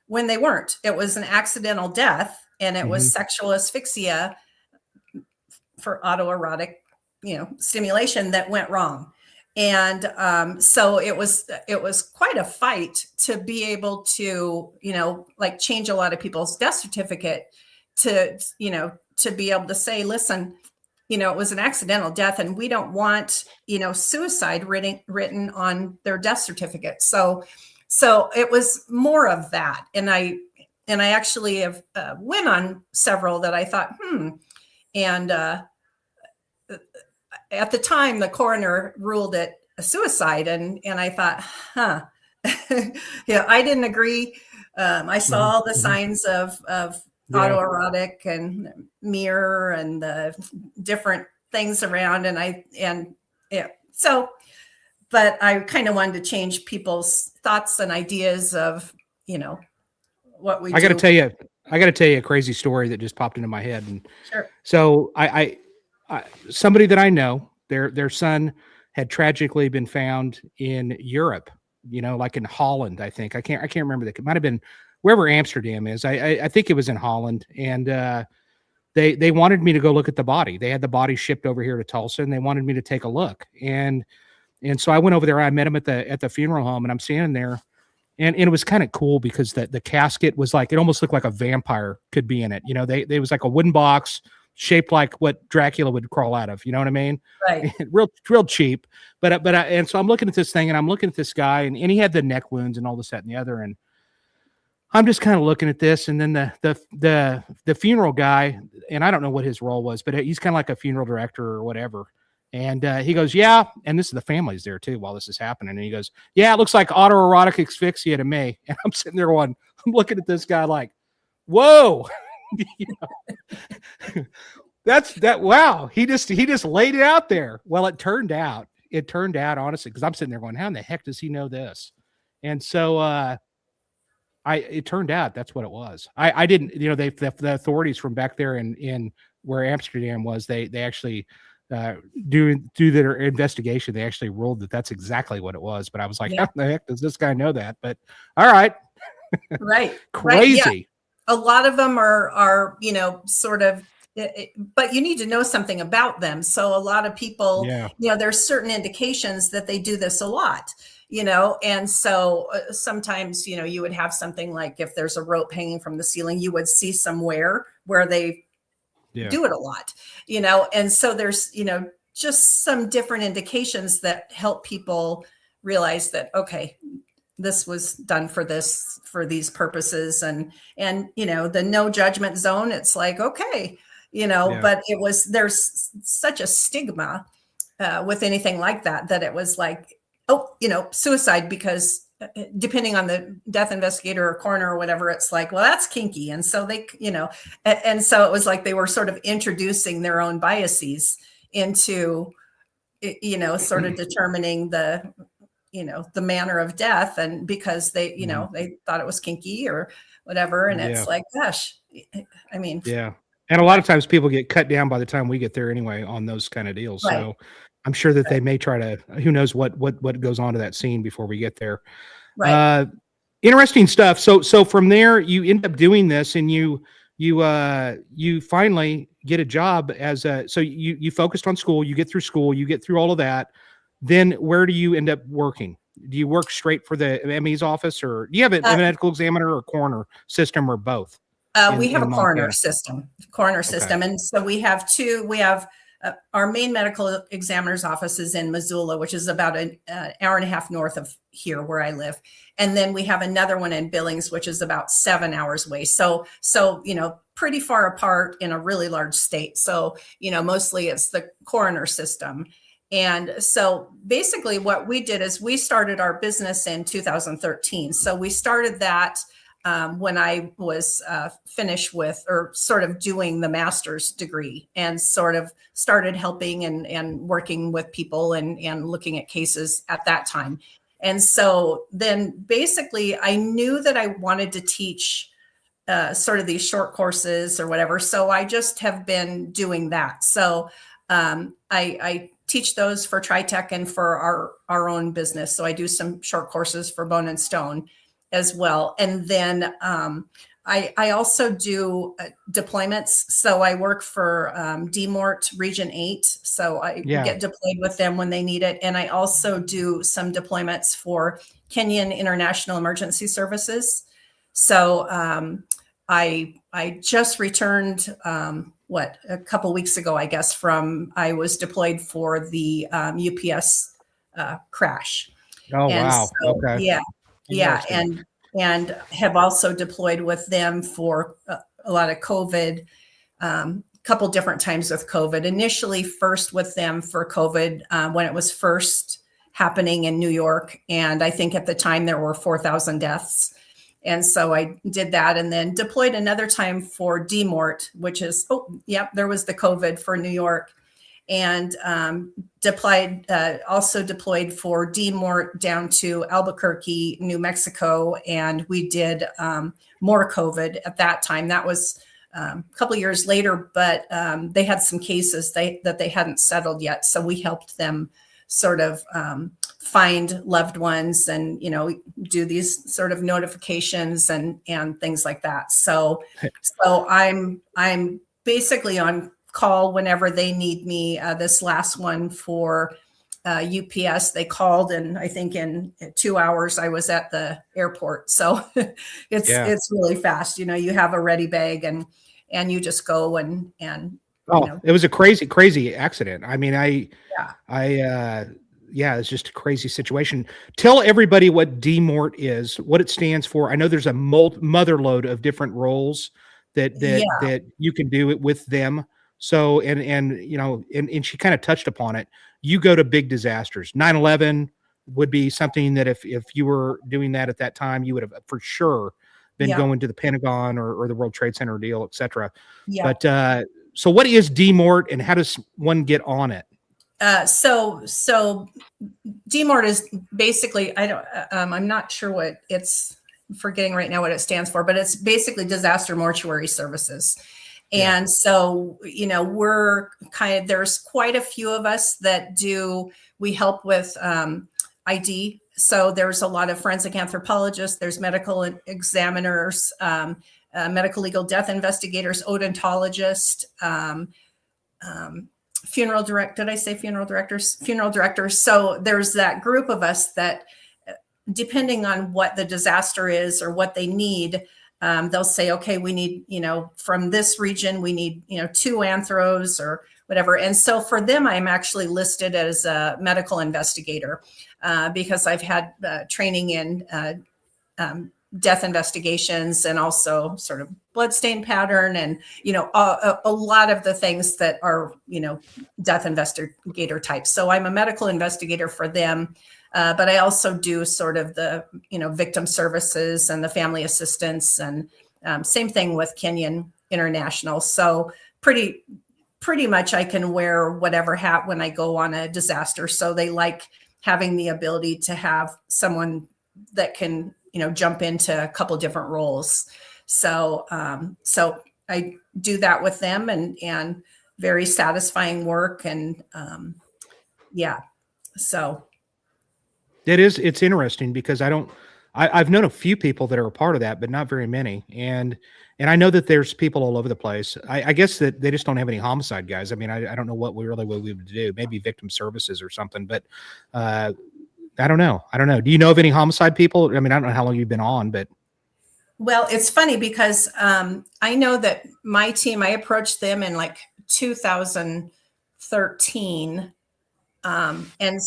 Speaker 2: when they weren't. It was an accidental death, and it was sexual asphyxia for autoerotic, stimulation that went wrong. And so it was quite a fight to be able to, like change a lot of people's death certificate to be able to say, listen, it was an accidental death and we don't want, suicide written on their death certificate. So it was more of that. And I actually have went on several that I thought, and at the time, the coroner ruled it a suicide. And I thought, I didn't agree. I saw all the signs of autoerotic and mirror and the different things around. But I kind of wanted to change people's thoughts and ideas of, what we do.
Speaker 1: I got to tell you a crazy story that just popped into my head. And
Speaker 2: Sure.
Speaker 1: So I somebody that I know, their son had tragically been found in Europe, like in Holland, I think. I can't remember. It might have been wherever Amsterdam is. I think it was in Holland. And they wanted me to go look at the body. They had the body shipped over here to Tulsa, and they wanted me to take a look. And so I went over there. I met him at the funeral home, and I'm standing there. And it was kind of cool because the casket was like, it almost looked like a vampire could be in it. They was like a wooden box shaped like what Dracula would crawl out of. You know what I mean?
Speaker 2: Right.
Speaker 1: real cheap. And so I'm looking at this thing, and I'm looking at this guy, and he had the neck wounds and all this, that, and the other. And I'm just kind of looking at this. And then the funeral guy, and I don't know what his role was, but he's kind of like a funeral director or whatever. And he goes, yeah. And this is the family's there too while this is happening. And he goes, yeah, it looks like autoerotic asphyxia to me. And I'm sitting there I'm looking at this guy like, whoa, wow. He just laid it out there. Well, it turned out honestly, because I'm sitting there going, how in the heck does he know this? And so it turned out that's what it was. I didn't, the authorities from back there in where Amsterdam was, they actually do their investigation. They actually ruled that that's exactly what it was. But I was like, how the heck does this guy know that? But all right.
Speaker 2: Right.
Speaker 1: Crazy.
Speaker 2: Right, yeah. A lot of them are, sort of, but you need to know something about them. So a lot of people, there's certain indications that they do this a lot, and so sometimes, you would have something like if there's a rope hanging from the ceiling, you would see somewhere where they do it a lot, and so there's, just some different indications that help people realize that, okay, this was done for these purposes, and the no judgment zone. It's like, okay, but there's such a stigma with anything like that it was like, oh, suicide, because depending on the death investigator or coroner or whatever, it's like, well, that's kinky. And so they, and so it was like they were sort of introducing their own biases into, sort of determining the manner of death. And because they, they thought it was kinky or whatever. And it's like, gosh, I mean.
Speaker 1: Yeah. And a lot of times people get cut down by the time we get there anyway on those kind of deals. Right. So I'm sure that they may try to, who knows what goes on to that scene before we get there.
Speaker 2: Right.
Speaker 1: Interesting stuff. So from there you end up doing this, and you finally get a job so you focused on school, you get through school, you get through all of that. Then where do you end up working? do you work straight for the ME's office, or do you have a medical examiner or coroner system, or both?
Speaker 2: We have a coroner
Speaker 1: Montana?
Speaker 2: system,
Speaker 1: Okay.
Speaker 2: and so we have two. We have our main medical examiner's office is in Missoula, which is about an hour and a half north of here where I live. And then we have another one in Billings, which is about 7 hours away. So, pretty far apart in a really large state. So, mostly it's the coroner system. And so basically what we did is we started our business in 2013. So we started that when I was finished with, or sort of doing the master's degree, and sort of started helping and working with people and looking at cases at that time. And so then basically I knew that I wanted to teach sort of these short courses or whatever. So I just have been doing that. So I teach those for TriTech and for our own business. So I do some short courses for Bone and Stone as well. And then I also do deployments. So I work for DMORT Region 8. So I get deployed with them when they need it. And I also do some deployments for Kenyan International Emergency Services. So I just returned, a couple weeks ago, I guess, I was deployed for the UPS crash.
Speaker 1: Oh,
Speaker 2: and
Speaker 1: wow.
Speaker 2: So,
Speaker 1: okay.
Speaker 2: Yeah. And have also deployed with them for a lot of COVID, couple different times with COVID. Initially, first with them for COVID when it was first happening in New York. And I think at the time there were 4,000 deaths. And so I did that, and then deployed another time for DMORT, which is, there was the COVID for New York. And also deployed for DMORT down to Albuquerque, New Mexico. And we did more COVID at that time. That was a couple of years later, but they had some cases that they hadn't settled yet. So we helped them sort of find loved ones and, do these sort of notifications and things like that. So I'm basically on call whenever they need me. This last one for UPS, they called, and I think in 2 hours I was at the airport. So it's really fast. You have a ready bag and you just go and
Speaker 1: it was a crazy accident. I mean, it's just a crazy situation. Tell everybody what DMORT is, what it stands for. I know there's a mother load of different roles that you can do it with them. So, and she kind of touched upon it. You go to big disasters. 9/11 would be something that if you were doing that at that time, you would have for sure been going to the Pentagon or the World Trade Center deal, et cetera. Yeah. But so what is DMORT, and how does one get on it?
Speaker 2: So DMORT is basically, I'm not sure what I'm forgetting right now what it stands for, but it's basically Disaster Mortuary Services. And so, we're there's quite a few of us that we help with ID. So there's a lot of forensic anthropologists, there's medical examiners, medical legal death investigators, odontologists, funeral directors. So there's that group of us that, depending on what the disaster is or what they need, they'll say, okay, we need, from this region, we need, 2 anthros or whatever. And so for them, I'm actually listed as a medical investigator because I've had training in death investigations and also sort of bloodstain pattern and, a lot of the things that are, death investigator types. So I'm a medical investigator for them. But I also do sort of the, victim services and the family assistance, and same thing with Kenyan International. So pretty much I can wear whatever hat when I go on a disaster. So they like having the ability to have someone that can, jump into a couple different roles. So I do that with them, and very satisfying work. And so.
Speaker 1: It's interesting because I've known a few people that are a part of that, but not very many. And I know that there's people all over the place. I guess that they just don't have any homicide guys. I mean, I don't know what we would do, maybe victim services or something, but I don't know. Do you know of any homicide people? I mean, I don't know how long you've been on, but
Speaker 2: Well, it's funny because I know that my team, I approached them in like 2013, and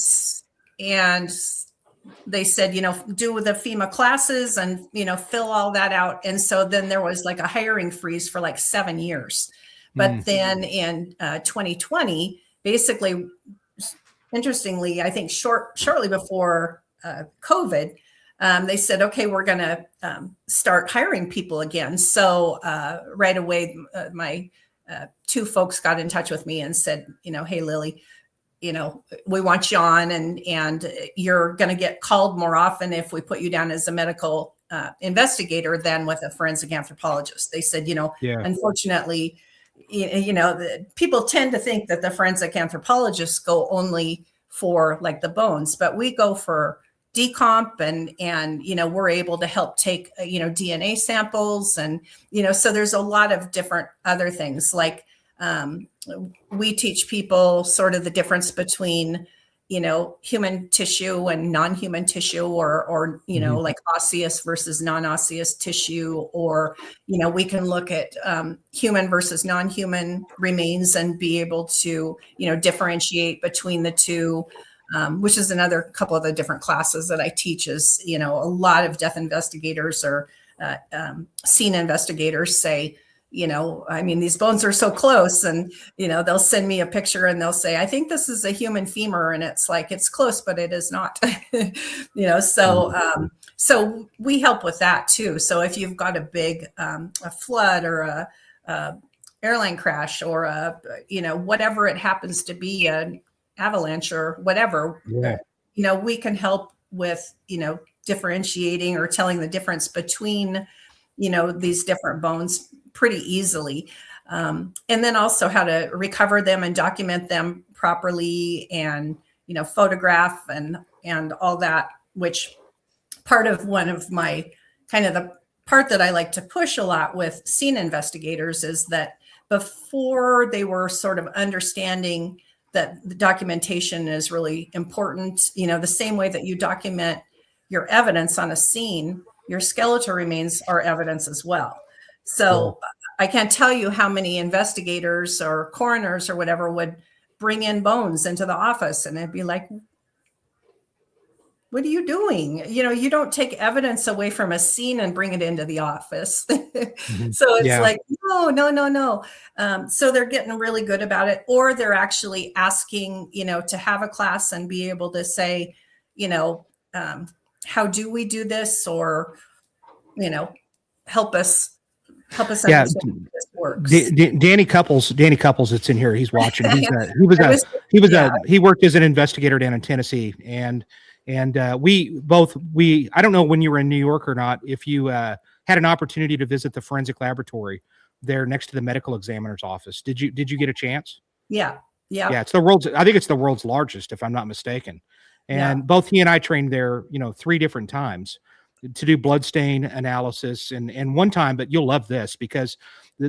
Speaker 2: they said, do the FEMA classes and, fill all that out. And so then there was like a hiring freeze for like 7 years. But then in 2020, basically, interestingly, I think shortly before COVID, they said, okay, we're going to start hiring people again. So right away, my two folks got in touch with me and said, hey, Lily, we want you on, and you're going to get called more often if we put you down as a medical investigator than with a forensic anthropologist. They said, unfortunately, people tend to think that the forensic anthropologists go only for like the bones, but we go for decomp and we're able to help take DNA samples, and so there's a lot of different other things like we teach people sort of the difference between human tissue and non-human tissue, or like osseous versus non-osseous tissue, or we can look at human versus non-human remains and be able to differentiate between the two, which is another couple of the different classes that I teach. Is a lot of death investigators or scene investigators say, these bones are so close, and, they'll send me a picture and they'll say, I think this is a human femur. And it's like, it's close, but it is not, so we help with that too. So if you've got a big, a flood or a airline crash or whatever it happens to be, an avalanche or whatever, we can help with, differentiating or telling the difference between, these different bones pretty easily. And then also how to recover them and document them properly, and, photograph and all that, which one of my kind of the part that I like to push a lot with scene investigators is that before they were sort of understanding that the documentation is really important, the same way that you document your evidence on a scene, your skeletal remains are evidence as well. So I can't tell you how many investigators or coroners or whatever would bring in bones into the office, and it'd be like, what are you doing? You don't take evidence away from a scene and bring it into the office. So it's like, no. So they're getting really good about it, or they're actually asking, to have a class and be able to say, how do we do this? Or, help us understand how this works.
Speaker 1: Danny Couples, that's in here. He's watching. He worked as an investigator down in Tennessee, and we I don't know when you were in New York or not, if you had an opportunity to visit the forensic laboratory there next to the medical examiner's office. Did you get a chance?
Speaker 2: Yeah.
Speaker 1: I think it's the world's largest, if I'm not mistaken. And both he and I trained there, 3 different times to do bloodstain analysis, and one time, but you'll love this, because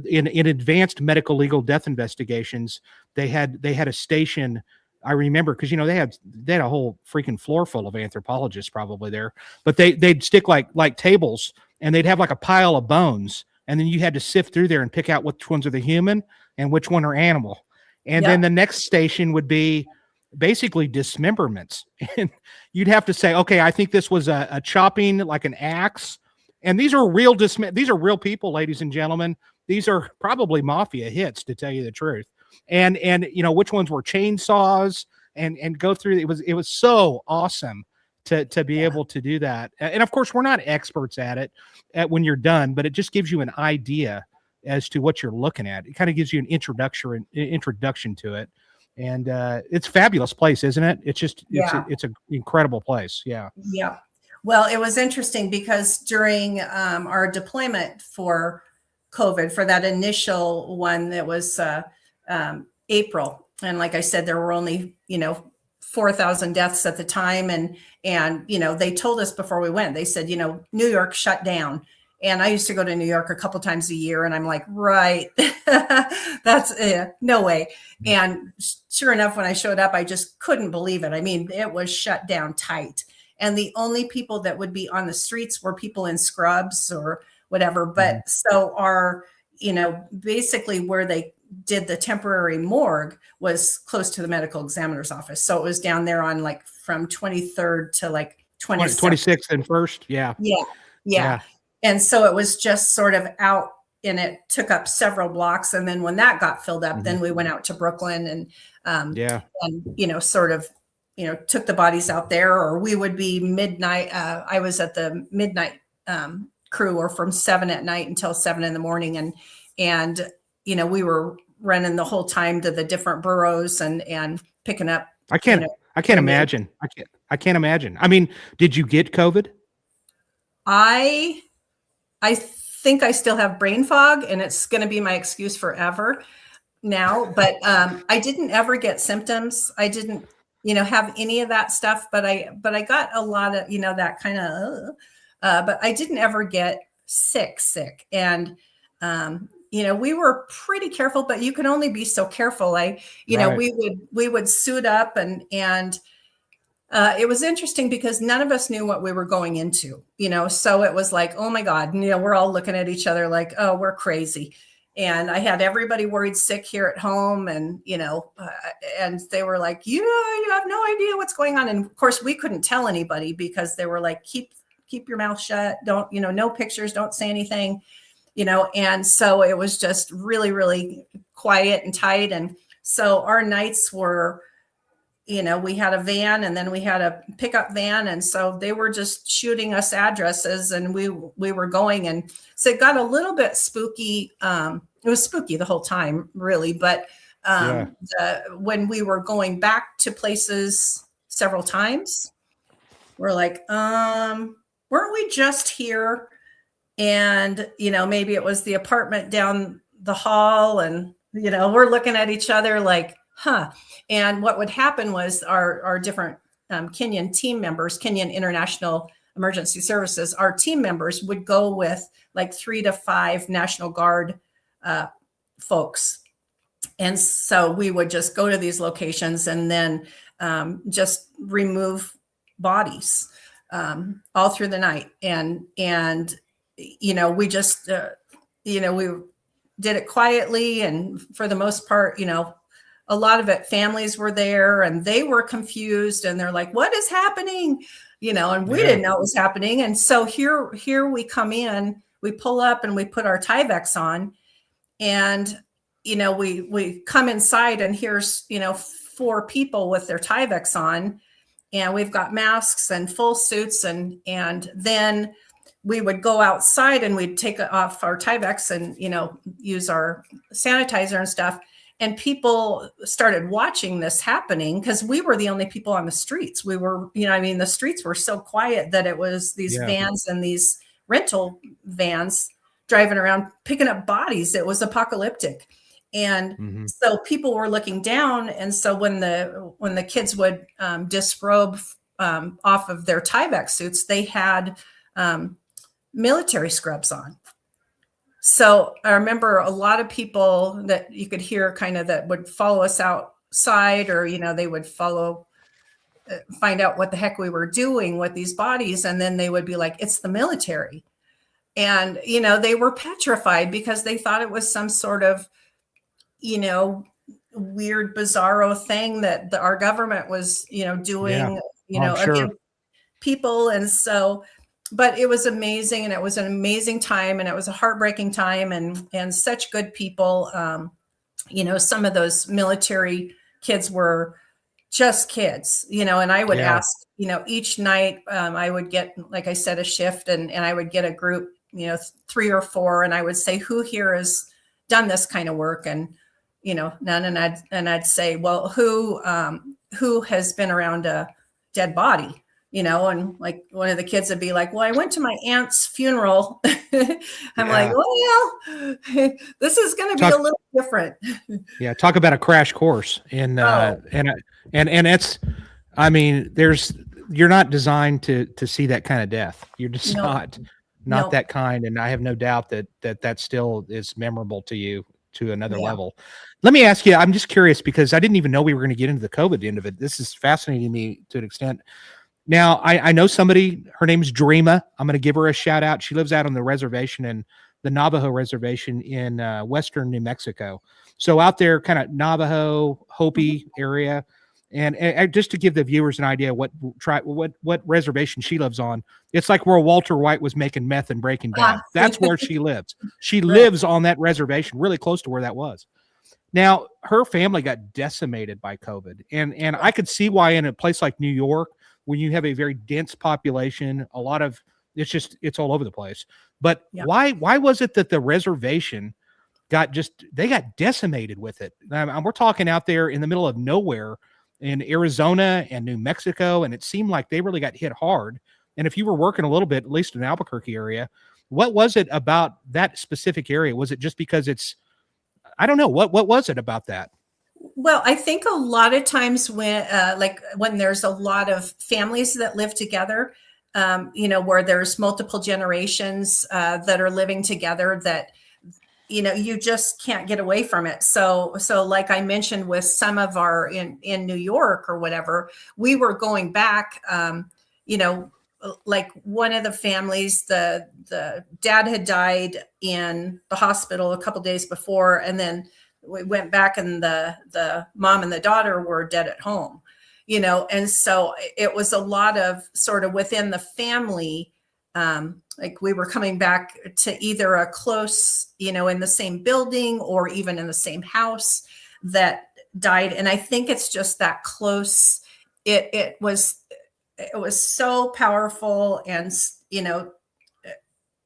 Speaker 1: in advanced medical legal death investigations, they had a station. I remember, because they had a whole freaking floor full of anthropologists probably there, but they'd stick like tables, and they'd have like a pile of bones, and then you had to sift through there and pick out which ones are the human and which one are animal. And then the next station would be basically dismemberments, and you'd have to say, okay, I think this was a chopping, like an axe, and these are real people, ladies and gentlemen. These are probably mafia hits, to tell you the truth. And which ones were chainsaws, and go through. It was so awesome to be able to do that. And of course, we're not experts at it when you're done, but it just gives you an idea as to what you're looking at. It kind of gives you an introduction to it. And it's a fabulous place, isn't it? It's just it's an incredible place. Yeah.
Speaker 2: Well, it was interesting because during our deployment for COVID, for that initial one, that was April, and like I said, there were only 4,000 deaths at the time, and they told us before we went, they said, New York shut down. And I used to go to New York a couple times a year, and I'm like, right, that's no way. And sure enough, when I showed up, I just couldn't believe it. I mean, it was shut down tight. And the only people that would be on the streets were people in scrubs or whatever. But so our, basically where they did the temporary morgue was close to the medical examiner's office. So it was down there on like from 23rd to like
Speaker 1: 26th and 1st. Yeah.
Speaker 2: Yeah. And so it was just sort of out, and it took up several blocks. And then when that got filled up, then we went out to Brooklyn and sort of, took the bodies out there, or we would be midnight. I was at the midnight crew, or from 7 at night until 7 in the morning. And we were running the whole time to the different boroughs and picking up.
Speaker 1: I can't imagine. I can't imagine. I mean, did you get COVID?
Speaker 2: I think I still have brain fog, and it's going to be my excuse forever now. But I didn't ever get symptoms. I didn't, have any of that stuff. But I got a lot of, that kind of. But I didn't ever get sick. And we were pretty careful. But you can only be so careful. We would suit up and. It was interesting because none of us knew what we were going into, so it was like, oh my God, we're all looking at each other like, oh, we're crazy. And I had everybody worried sick here at home. And, and they were like, you have no idea what's going on. And of course we couldn't tell anybody because they were like, keep your mouth shut. Don't, no pictures, don't say anything, and so it was just really, really quiet and tight. And so our nights were, we had a van, and then we had a pickup van. And so they were just shooting us addresses, and we were going. And so it got a little bit spooky. It was spooky the whole time, really. But when we were going back to places several times, we're like, weren't we just here? And, maybe it was the apartment down the hall, and, we're looking at each other like, huh. And what would happen was our different Kenyan team members, Kenyan International Emergency Services, our team members would go with like 3 to 5 National Guard folks. And so we would just go to these locations and then just remove bodies all through the night. And we just, we did it quietly. And for the most part, a lot of it, families were there and they were confused, and they're like, what is happening? And we didn't know what was happening. And so here we come in, we pull up and we put our Tyveks on, and, we come inside, and here's, 4 people with their Tyveks on, and we've got masks and full suits. And then we would go outside and we'd take off our Tyveks and, use our sanitizer and stuff. And people started watching this happening because we were the only people on the streets. We were, the streets were so quiet that it was these vans and these rental vans driving around picking up bodies. It was apocalyptic. And so people were looking down. And so when the kids would disrobe off of their Tyvek suits, they had military scrubs on. So I remember a lot of people that you could hear kind of that would follow us outside, or, they would find out what the heck we were doing with these bodies. And then they would be like, it's the military. And, they were petrified because they thought it was some sort of, weird, bizarro thing that our government was, doing, against people. And so, but it was amazing, and it was an amazing time, and it was a heartbreaking time, and such good people. Some of those military kids were just kids, and I would ask, each night I would get, like I said, a shift, and I would get a group, 3 or 4, and I would say, who here has done this kind of work? And, none. And I'd say, well, who has been around a dead body? And like one of the kids would be like, well, I went to my aunt's funeral. I'm like, well, this is going to be a little different.
Speaker 1: Yeah. Talk about a crash course. And it's, you're not designed to see that kind of death. You're just not that kind. And I have no doubt that still is memorable to you to another level. Let me ask you, I'm just curious because I didn't even know we were going to get into the COVID end of it. This is fascinating to me to an extent. Now, I know somebody, her name's Dreama. I'm going to give her a shout out. She lives out on the reservation in the Navajo reservation in western New Mexico. So out there, kind of Navajo, Hopi area. And just to give the viewers an idea what reservation she lives on, it's like where Walter White was making meth and Breaking Bad. That's where she lives. She lives on that reservation, really close to where that was. Now, her family got decimated by COVID. And I could see why in a place like New York, when you have a very dense population, a lot of it's all over the place. But why was it that the reservation got decimated with it? We're talking out there in the middle of nowhere in Arizona and New Mexico, and it seemed like they really got hit hard. And if you were working a little bit, at least in the Albuquerque area, what was it about that specific area? Was it just because I don't know, what was it about that?
Speaker 2: Well, I think a lot of times when there's a lot of families that live together, where there's multiple generations that are living together, that you just can't get away from it. So like I mentioned with some of our in New York or whatever, we were going back, like one of the families, the dad had died in the hospital a couple days before, and then we went back and the mom and the daughter were dead at home, and so it was a lot of sort of within the family. Like we were coming back to either a close, in the same building or even in the same house that died. And I think it's just that close. It was so powerful, and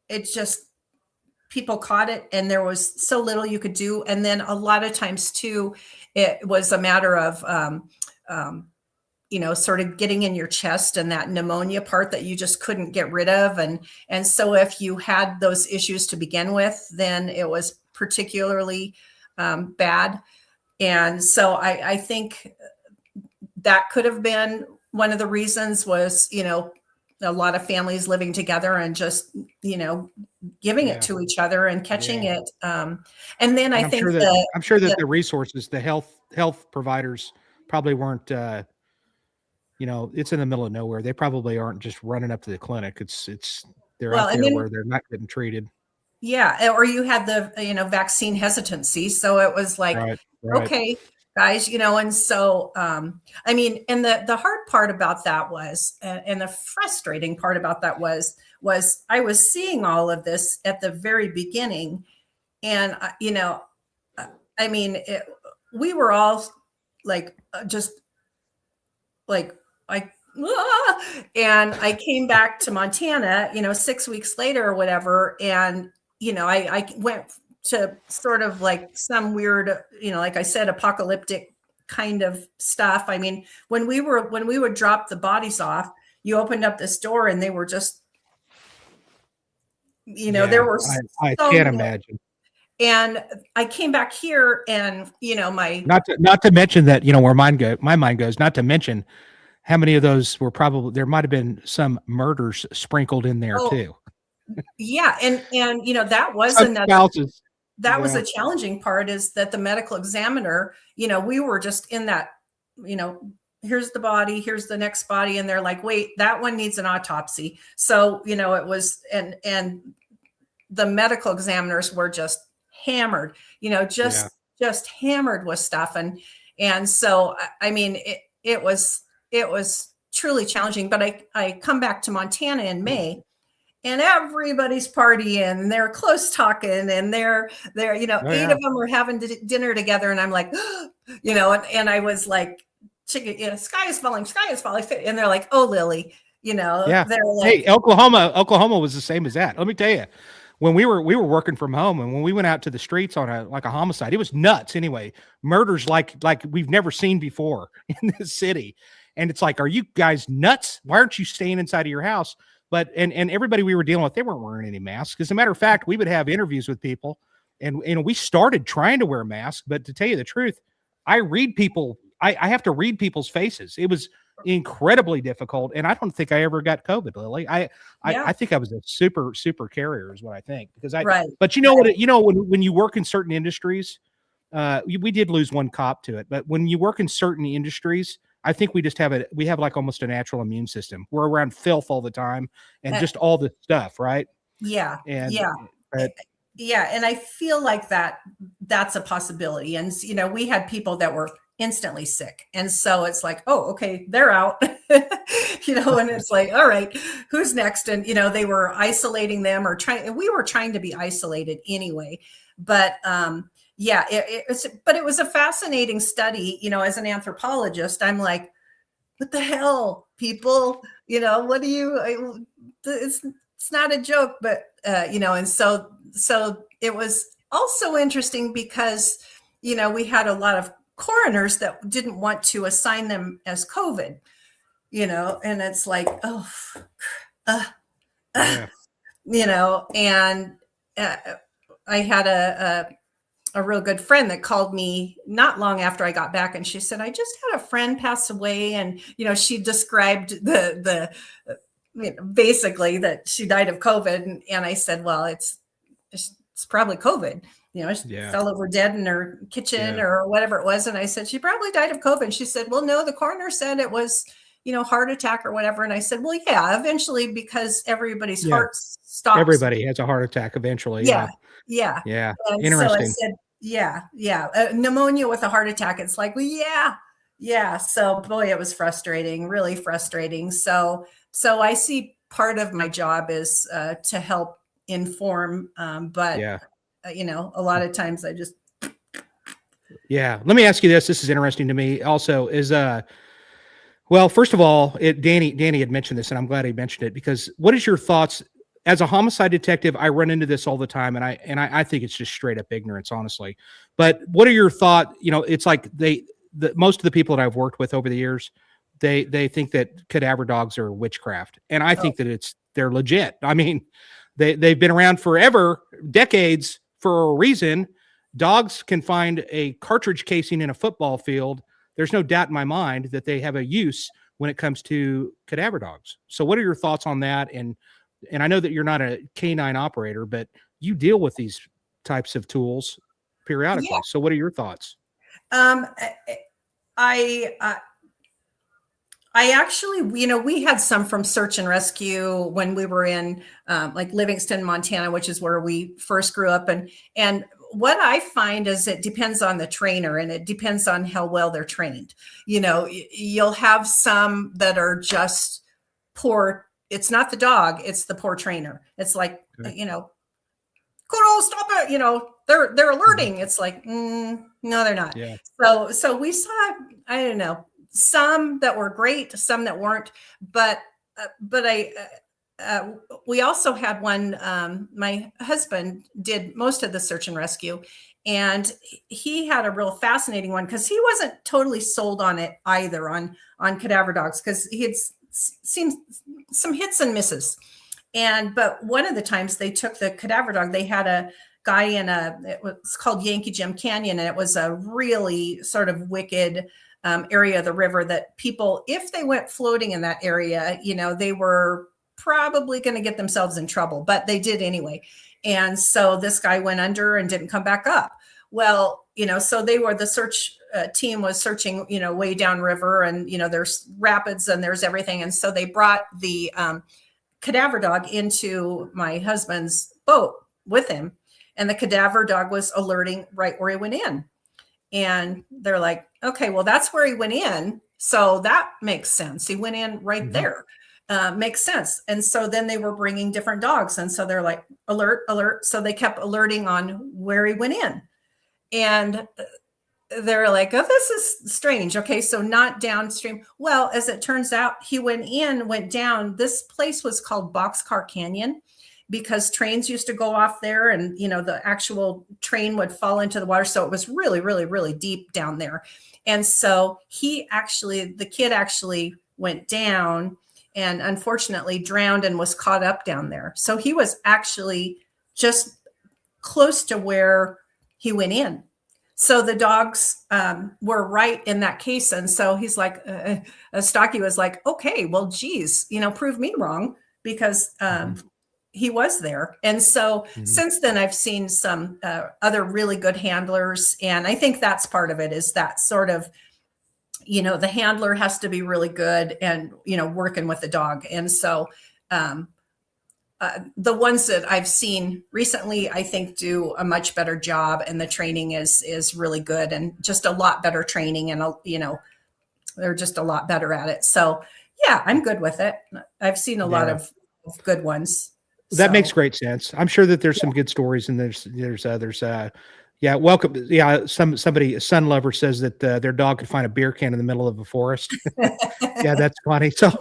Speaker 2: it just, people caught it, and there was so little you could do. And then a lot of times too, it was a matter of sort of getting in your chest, and that pneumonia part that you just couldn't get rid of. And so if you had those issues to begin with, then it was particularly bad. And so I think that could have been one of the reasons, was, a lot of families living together and just, giving it to each other and catching it. And then I'm sure
Speaker 1: that the resources, the health providers probably weren't, it's in the middle of nowhere. They probably aren't just running up to the clinic. They're out there where they're not getting treated.
Speaker 2: Yeah. Or you had the, vaccine hesitancy. So it was like,
Speaker 1: right.
Speaker 2: Okay, guys, and so, and the hard part about that was, and the frustrating part about that was I was seeing all of this at the very beginning. And, we were all like, just like, and I came back to Montana, 6 weeks later or whatever. And, I went to sort of like some weird, like I said, apocalyptic kind of stuff. I mean, when we would drop the bodies off, you opened up this door and they were just, there were,
Speaker 1: I can't imagine.
Speaker 2: And I came back here and, my,
Speaker 1: not to mention that, where my mind goes, not to mention how many of those were probably, there might've been some murders sprinkled in there too.
Speaker 2: Yeah. And, that was that was a challenging part, is that the medical examiner, we were just in that, here's the body, here's the next body. And they're like, wait, that one needs an autopsy. So, it was, and the medical examiners were just hammered, just hammered with stuff. And so, it was truly challenging, but I come back to Montana in May, and everybody's partying, and they're close talking, and they're 8 of them were having dinner together. And I'm like, and I was like, chicken, sky is falling. And they're like, oh, Lily, they're like,
Speaker 1: hey, Oklahoma was the same as that. Let me tell you, when we were working from home, and when we went out to the streets on a homicide, it was nuts. Anyway, murders like we've never seen before in this city. And it's like, are you guys nuts? Why aren't you staying inside of your house? But, and everybody we were dealing with, they weren't wearing any masks. As a matter of fact, we would have interviews with people, and we started trying to wear masks, but to tell you the truth, I have to read people's faces. It was incredibly difficult. And I don't think I ever got COVID, Lily. I think I was a super, super carrier is what I think, because but when you work in certain industries, we did lose one cop to it, but when you work in certain industries, I think we just we have like almost a natural immune system. We're around filth all the time and just all this stuff, right?
Speaker 2: Yeah.
Speaker 1: And
Speaker 2: Yeah. Yeah. And I feel like that's a possibility. And, we had people that were instantly sick. And so it's like, oh, okay, they're out, and it's like, all right, who's next? And, they were isolating them we were trying to be isolated anyway. But, yeah, but it was a fascinating study, as an anthropologist. I'm like, what the hell, people, what do you, it's not a joke, but, and so it was also interesting because, we had a lot of coroners that didn't want to assign them as COVID, and it's like, oh,
Speaker 1: yeah.
Speaker 2: And I had a real good friend that called me not long after I got back, and she said, I just had a friend pass away, and she described the basically that she died of COVID, and I said, well, it's probably COVID. She fell over dead in her kitchen or whatever it was, and I said she probably died of COVID. And she said, well, no, the coroner said it was heart attack or whatever. And I said, well, yeah, eventually, because everybody's heart stops.
Speaker 1: Everybody has a heart attack eventually.
Speaker 2: Yeah.
Speaker 1: And
Speaker 2: interesting. So I said, pneumonia with a heart attack. It's like, well, yeah. So boy, it was frustrating, really frustrating. So I see part of my job is to help inform, but a lot of times I just.
Speaker 1: Yeah. Let me ask you this. This is interesting to me also is, well, first of all, Danny had mentioned this, and I'm glad he mentioned it, because what is your thoughts as a homicide detective? I run into this all the time, and I think it's just straight up ignorance, honestly. But what are your thoughts? It's like most of the people that I've worked with over the years, they think that cadaver dogs are witchcraft, and I think that they're legit. I mean, they've been around forever, decades, for a reason. Dogs can find a cartridge casing in a football field. There's no doubt in my mind that they have a use when it comes to cadaver dogs. So what are your thoughts on that? And I know that you're not a canine operator, but you deal with these types of tools periodically. Yeah. So what are your thoughts?
Speaker 2: I actually, we had some from search and rescue when we were in like Livingston, Montana, which is where we first grew up. And what I find is it depends on the trainer, and it depends on how well they're trained. You'll have some that are just poor. It's not the dog, it's the poor trainer. It's like, Kudo, stop it. They're alerting. It's like, no, they're not. Yeah. So we saw, I don't know, some that were great, some that weren't, but we also had one, my husband did most of the search and rescue, and he had a real fascinating one because he wasn't totally sold on it either on cadaver dogs, because he had seen some hits and misses. But one of the times they took the cadaver dog, they had a guy it was called Yankee Jim Canyon, and it was a really sort of wicked area of the river that people, if they went floating in that area, they were probably going to get themselves in trouble, but they did anyway. And so this guy went under and didn't come back up. Well, so the search team was searching, way downriver, and, there's rapids and there's everything. And so they brought the cadaver dog into my husband's boat with him, and the cadaver dog was alerting right where he went in. And they're like, okay, well, that's where he went in. So that makes sense. He went in right there. Makes sense. And so then they were bringing different dogs. And so they're like, alert, alert. So they kept alerting on where he went in. And they're like, oh, this is strange. Okay, so not downstream. Well, as it turns out, he went down. This place was called Boxcar Canyon because trains used to go off there, and, the actual train would fall into the water. So it was really, really, really deep down there. And so the kid actually went down and unfortunately drowned and was caught up down there. So he was actually just close to where he went in. So the dogs were right in that case. And so he's like, Stocky was like, okay, well, geez, prove me wrong, because he was there. And so since then, I've seen some other really good handlers. And I think that's part of it, is that sort of the handler has to be really good and, working with the dog. And so, the ones that I've seen recently, I think do a much better job, and the training is really good, and just a lot better training, and they're just a lot better at it. So yeah, I'm good with it. I've seen a lot of good ones.
Speaker 1: That makes great sense. I'm sure that there's some good stories, and there's others. Yeah, welcome. Yeah, somebody, a sun lover, says that their dog could find a beer can in the middle of a forest. Yeah, that's funny. So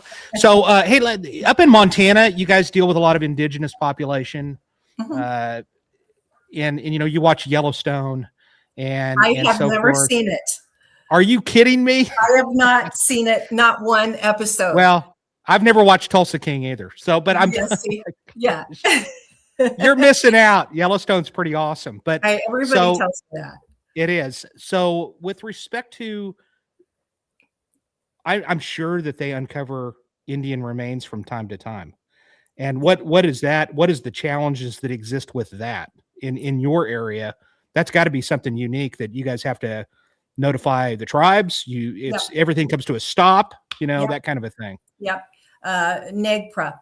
Speaker 1: hey, up in Montana, you guys deal with a lot of indigenous population, and you watch Yellowstone, and
Speaker 2: I have
Speaker 1: so
Speaker 2: never
Speaker 1: forth.
Speaker 2: seen it.
Speaker 1: Are you kidding me?
Speaker 2: I have not seen it, not one episode.
Speaker 1: Well, I've never watched Tulsa King either. So, but I'm
Speaker 2: yeah.
Speaker 1: You're missing out. Yellowstone's pretty awesome, but
Speaker 2: everybody tells me that.
Speaker 1: It is. So with respect to, I'm sure that they uncover Indian remains from time to time. And what is that? What is the challenges that exist with that in your area? That's got to be something unique that you guys have to notify the tribes. Everything comes to a stop, that kind of a thing.
Speaker 2: Yep. NAGPRA.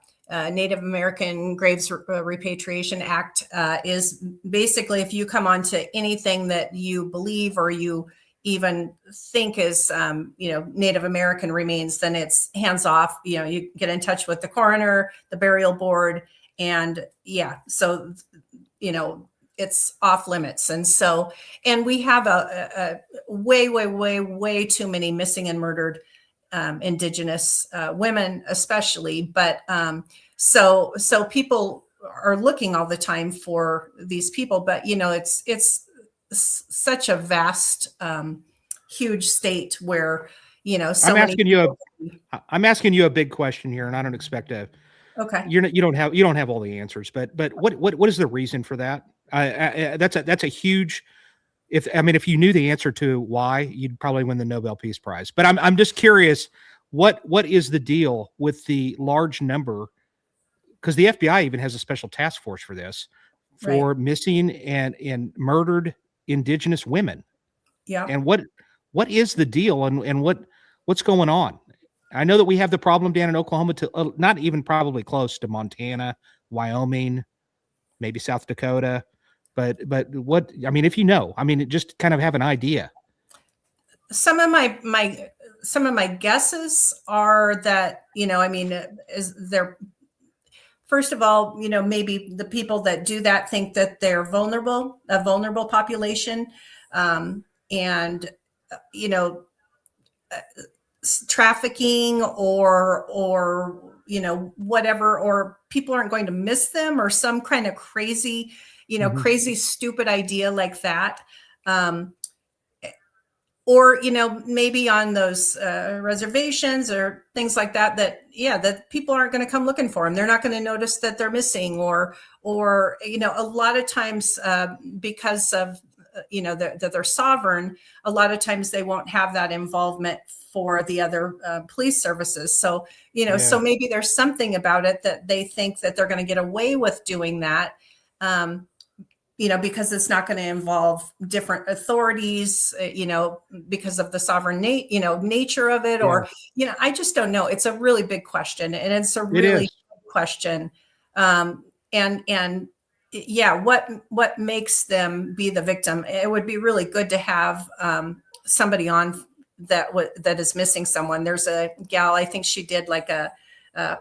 Speaker 2: Native American Graves Repatriation Act is basically, if you come onto anything that you believe or you even think is, Native American remains, then it's hands off. You get in touch with the coroner, the burial board, and so it's off limits. And we have a way too many missing and murdered indigenous women, especially, but so people are looking all the time for these people, but it's such a vast, huge state where so
Speaker 1: I'm asking you a big question here, and I don't expect
Speaker 2: okay,
Speaker 1: you don't have all the answers, but what is the reason for that? That's a huge. If you knew the answer to why, you'd probably win the Nobel Peace Prize. But I'm just curious, what is the deal with the large number? Because the FBI even has a special task force for this, for missing and murdered indigenous women.
Speaker 2: Yeah.
Speaker 1: And what is the deal, and what's going on? I know that we have the problem down in Oklahoma, to not even probably close to Montana, Wyoming, maybe South Dakota. But what, if just kind of have an idea.
Speaker 2: Some of my guesses are that, is there, first of all, maybe the people that do that think that they're a vulnerable population. And, trafficking or whatever, or people aren't going to miss them, or some kind of crazy, crazy, stupid idea like that. Or, maybe on those reservations or things like that, that people aren't going to come looking for them. They're not going to notice that they're missing, or a lot of times because of, that they're sovereign, a lot of times they won't have that involvement for the other police services. So, so maybe there's something about it that they think that they're going to get away with doing that, because it's not going to involve different authorities, because of the sovereign nature of it, or, I just don't know. It's a really big question, and it's a really big question. What makes them be the victim? It would be really good to have somebody on that is missing someone. There's a gal, I think she did like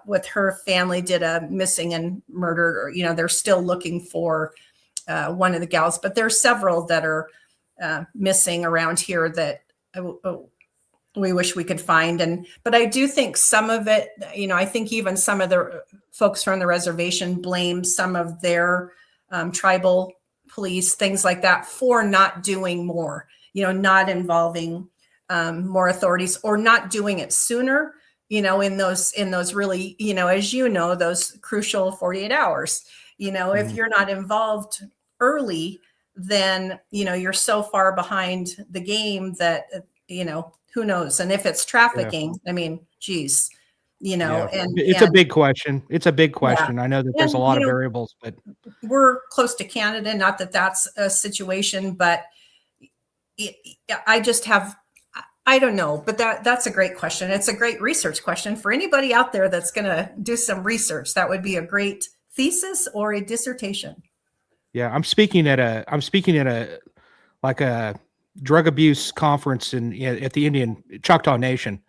Speaker 2: with her family, did a missing and murdered, or, they're still looking for one of the gals, but there's several that are missing around here that we wish we could find. But I do think some of it, I think even some of the folks from the reservation blame some of their tribal police, things like that, for not doing more, not involving more authorities, or not doing it sooner, in those really, as those crucial 48 hours. If you're not involved early, then, you're so far behind the game that, who knows? And if it's trafficking, geez, and
Speaker 1: it's a big question. It's a big question. I know that there's a lot of variables, but
Speaker 2: we're close to Canada. Not that that's a situation, but I I don't know, but that's a great question. It's a great research question for anybody out there that's going to do some research. That would be a great thesis or a dissertation.
Speaker 1: Yeah, I'm speaking at a like a drug abuse conference at the Indian Choctaw Nation,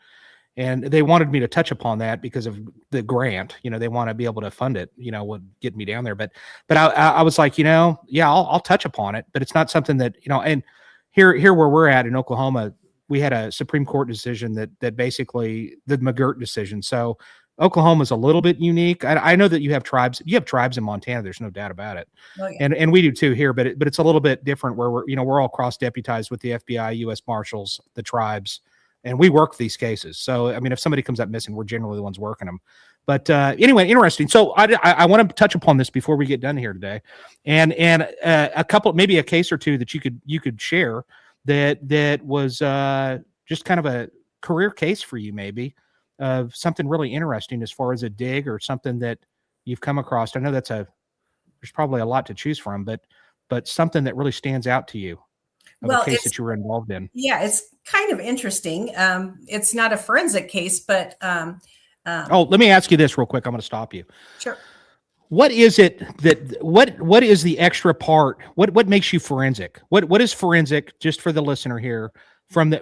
Speaker 1: and they wanted me to touch upon that because of the grant. They want to be able to fund it. Would get me down there, but I was like, yeah, I'll touch upon it, but it's not something that And here where we're at in Oklahoma, we had a Supreme Court decision that basically the McGirt decision. So Oklahoma's a little bit unique. I know that you have tribes. You have tribes in Montana. There's no doubt about it,
Speaker 2: Oh, yeah.
Speaker 1: and we do too here. But it's a little bit different where we're all cross deputized with the FBI, U.S. Marshals, the tribes, and we work these cases. So I mean, if somebody comes up missing, we're generally the ones working them. But anyway, interesting. So I want to touch upon this before we get done here today, and a couple, maybe a case or two that you could share that was just kind of a career case for you, maybe of something really interesting as far as a dig or something that you've come across. I know there's probably a lot to choose from, but something that really stands out to you of a case that you were involved in.
Speaker 2: Yeah, it's kind of interesting. It's not a forensic case, but
Speaker 1: let me ask you this real quick. I'm going to stop you.
Speaker 2: Sure.
Speaker 1: What is it what is the extra part? What makes you forensic? What is forensic, just for the listener here,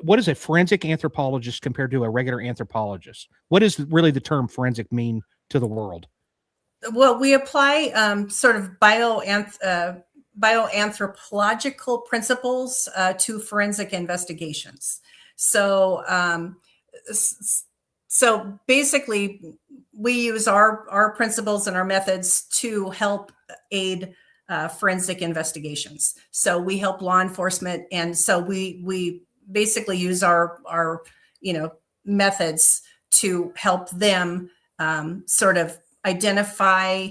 Speaker 1: what is a forensic anthropologist compared to a regular anthropologist? What does really the term forensic mean to the world?
Speaker 2: Well, we apply sort of bioanthropological principles to forensic investigations. So basically, we use our principles and our methods to help aid forensic investigations. So we help law enforcement, and so we basically use our methods to help them sort of identify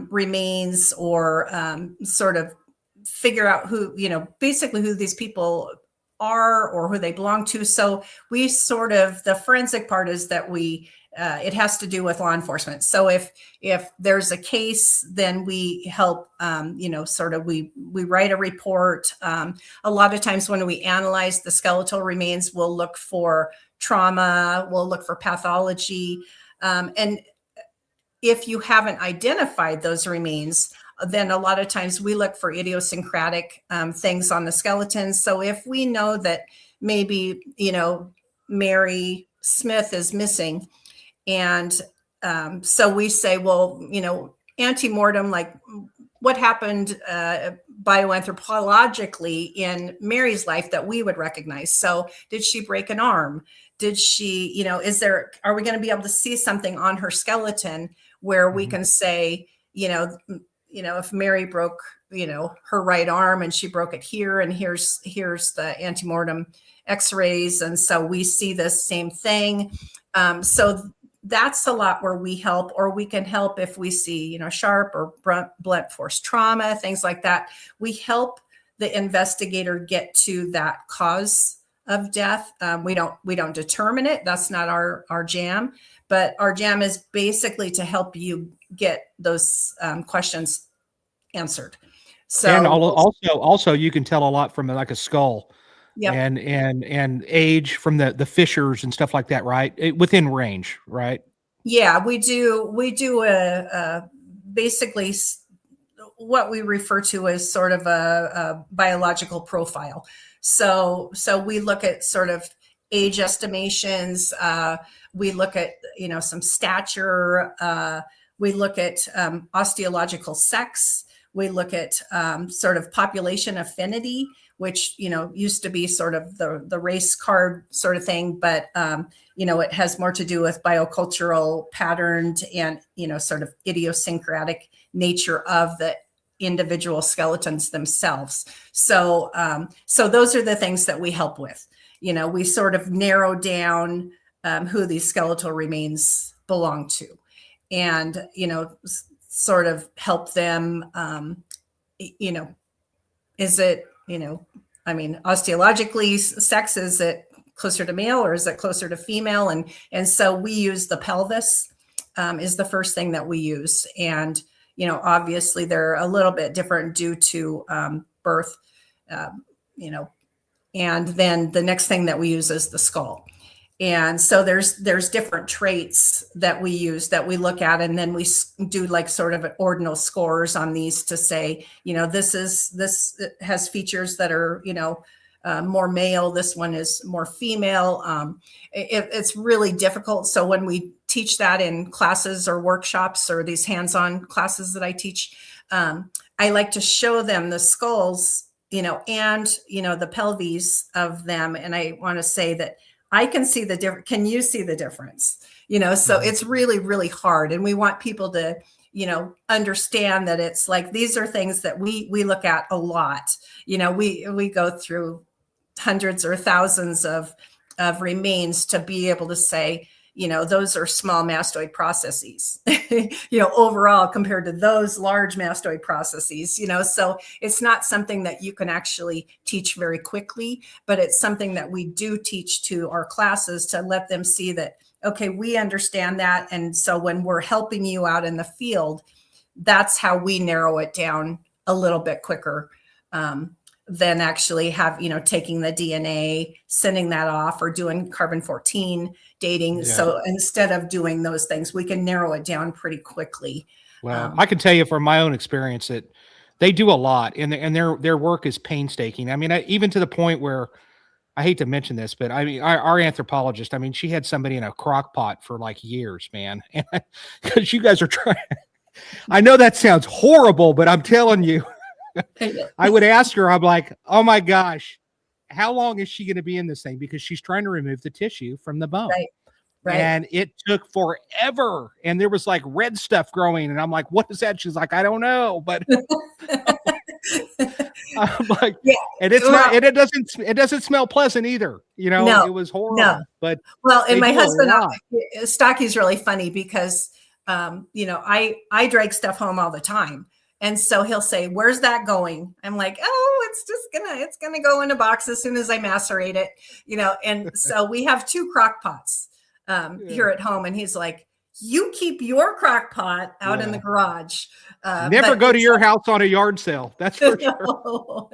Speaker 2: remains or sort of figure out basically who these people are or who they belong to. So we sort of, the forensic part is that it has to do with law enforcement. So if there's a case, then we help, we write a report. A lot of times when we analyze the skeletal remains, we'll look for trauma, we'll look for pathology. And if you haven't identified those remains, then a lot of times we look for idiosyncratic things on the skeletons. So if we know that maybe, Mary Smith is missing, and so we say, well, ante-mortem, like what happened bioanthropologically in Mary's life that we would recognize. So did she break an arm? Did she, are we going to be able to see something on her skeleton where we can say, if Mary broke, her right arm and she broke it here, and here's the ante-mortem x-rays. And so we see the same thing. So that's a lot where we help, or we can help if we see, sharp or blunt force trauma, things like that. We help the investigator get to that cause of death. We don't determine it. That's not our jam, but our jam is basically to help you get those questions answered. So,
Speaker 1: and also you can tell a lot from like a skull,
Speaker 2: yep.
Speaker 1: and age from the fissures and stuff like that, right? Within range, right?
Speaker 2: Yeah, we do a basically what we refer to as sort of a biological profile. So we look at sort of age estimations. We look at, some stature. We look at osteological sex. We look at sort of population affinity, which, used to be sort of the race card sort of thing, but, it has more to do with biocultural patterned and, sort of idiosyncratic nature of the individual skeletons themselves. So those are the things that we help with. We sort of narrow down who these skeletal remains belong to, and, sort of help them, is it, osteologically sex, is it closer to male or is it closer to female? And so we use the pelvis is the first thing that we use. And, obviously they're a little bit different due to birth, And then the next thing that we use is the skull. And so there's different traits that we use that we look at, and then we do like sort of ordinal scores on these to say, this has features that are, more male. This one is more female. It's really difficult. So when we teach that in classes or workshops or these hands-on classes that I teach, I like to show them the skulls, and, the pelvis of them. And I want to say that I can see the difference. Can you see the difference? So it's really, really hard. And we want people to, understand that it's like, these are things that we look at a lot. We go through hundreds or thousands of remains to be able to say, those are small mastoid processes, overall compared to those large mastoid processes, so it's not something that you can actually teach very quickly, but it's something that we do teach to our classes to let them see that, okay, we understand that. And so when we're helping you out in the field, that's how we narrow it down a little bit quicker. Than actually taking the DNA, sending that off, or doing carbon-14 dating. Yeah. So instead of doing those things, we can narrow it down pretty quickly.
Speaker 1: Well, I can tell you from my own experience that they do a lot, and their work is painstaking. I mean, even to the point where, I hate to mention this, but I mean, our anthropologist, I mean, she had somebody in a crock pot for like years, man. Because you guys are trying. I know that sounds horrible, but I'm telling you. I would ask her, I'm like, oh my gosh, how long is she going to be in this thing? Because she's trying to remove the tissue from the bone. Right. And it took forever. And there was like red stuff growing. And I'm like, what is that? She's like, I don't know. But I'm like, yeah. And it's not, and it doesn't smell pleasant either. No, it was horrible. No. But
Speaker 2: and my husband, Stocky's really funny because, I drag stuff home all the time. And so he'll say, where's that going? I'm like, oh, it's gonna go in a box as soon as I macerate it, and so we have 2 crock pots here at home. And he's like, you keep your crock pot out in the garage.
Speaker 1: Never go to your house on a yard sale. That's for sure.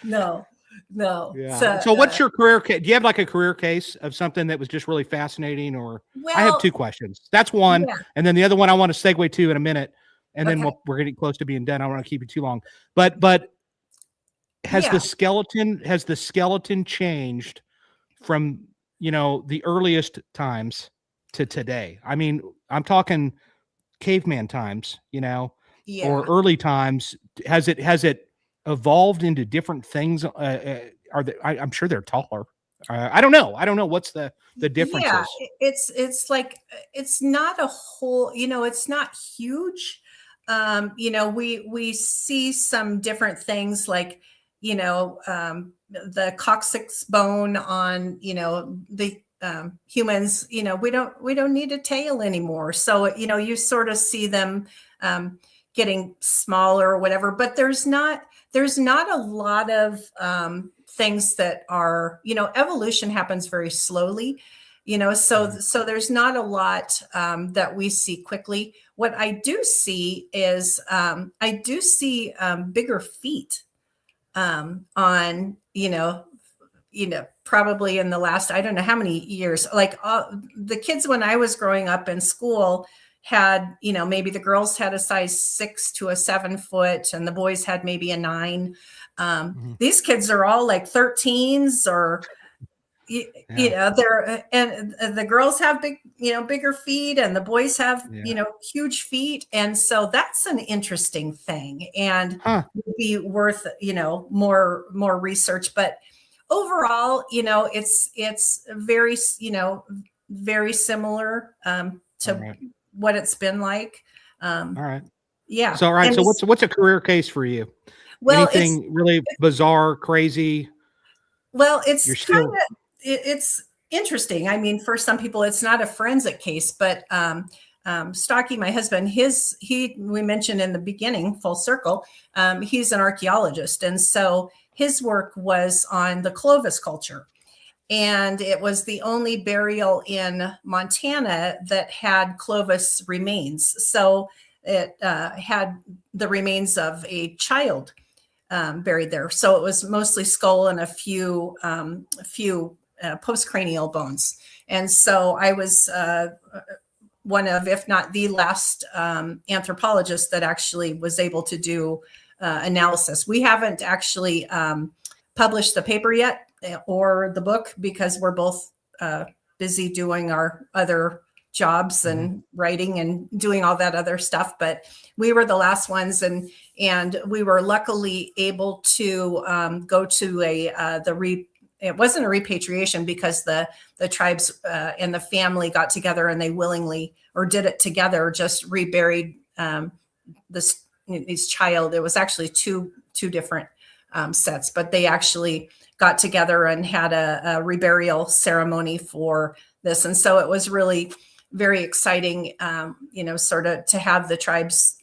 Speaker 2: No.
Speaker 1: Yeah. So what's your career case? Do you have like a career case of something that was just really fascinating? Or I have 2 questions. That's one. Yeah. And then the other one I want to segue to in a minute. And then we're getting close to being done. I don't want to keep you too long, but has the skeleton changed from, the earliest times to today? I mean, I'm talking caveman times, or early times. Has it evolved into different things? I'm sure they're taller. I don't know. What's the differences?
Speaker 2: Yeah, it's like, it's not a whole, it's not huge. We see some different things like, the coccyx bone on, the humans, we don't need a tail anymore. So, you sort of see them getting smaller or whatever, but there's not a lot of things that are, evolution happens very slowly. So there's not a lot that we see quickly. What I do see is bigger feet on, probably in the last, I don't know how many years, like the kids when I was growing up in school had, maybe the girls had a size 6 to a 7 foot and the boys had maybe a 9. These kids are all like 13s or, they're, and the girls have bigger feet and the boys have, huge feet. And so that's an interesting thing and would be worth, more research, but overall, it's very, very similar, to what it's been like.
Speaker 1: All right.
Speaker 2: Yeah.
Speaker 1: So, all right. So what's a career case for you?
Speaker 2: Well,
Speaker 1: anything really bizarre, crazy?
Speaker 2: Well, it's kind of, it's interesting. I mean, for some people, it's not a forensic case, but Stocky, my husband, we mentioned in the beginning, full circle, he's an archaeologist. And so his work was on the Clovis culture. And it was the only burial in Montana that had Clovis remains. So it had the remains of a child buried there. So it was mostly skull and a few postcranial bones. And so I was one of, if not the last anthropologist that actually was able to do analysis. We haven't actually published the paper yet or the book because we're both busy doing our other jobs and writing and doing all that other stuff. But we were the last ones, and we were luckily able to go to it wasn't a repatriation because the tribes and the family got together and they willingly, or did it together, just reburied this child. It was actually two different sets, but they actually got together and had a reburial ceremony for this. And so it was really very exciting, sort of to have the tribes,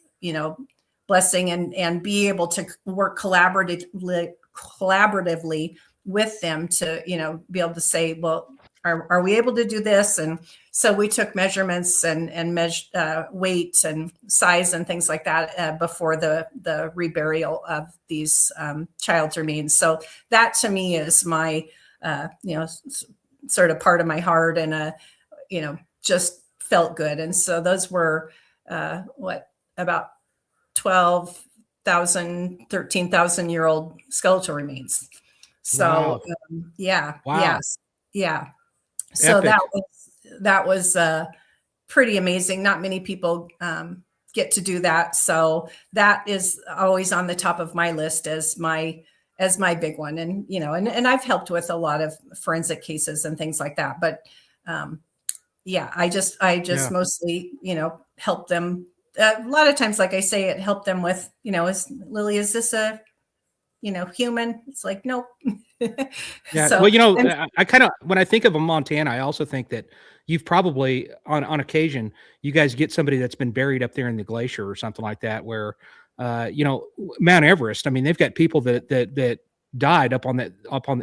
Speaker 2: blessing and be able to work collaboratively with them to, be able to say, well, are we able to do this? And so we took measurements and measured weight and size and things like that before the reburial of these child's remains. So that to me is my, sort of part of my heart, and just felt good. And so those were about 12,000, 13,000 year old skeletal remains. So
Speaker 1: wow.
Speaker 2: Yeah. So
Speaker 1: Epic.
Speaker 2: that was pretty amazing. Not many people get to do that. So that is always on the top of my list as my big one. And, and I've helped with a lot of forensic cases and things like that. But I just mostly, help them. A lot of times, like I say, it helped them with, is this a, human? It's like, nope.
Speaker 1: Yeah.
Speaker 2: So,
Speaker 1: well, I kind of, when I think of a Montana, I also think that you've probably on occasion, you guys get somebody that's been buried up there in the glacier or something like that, where, Mount Everest, I mean, they've got people that died up on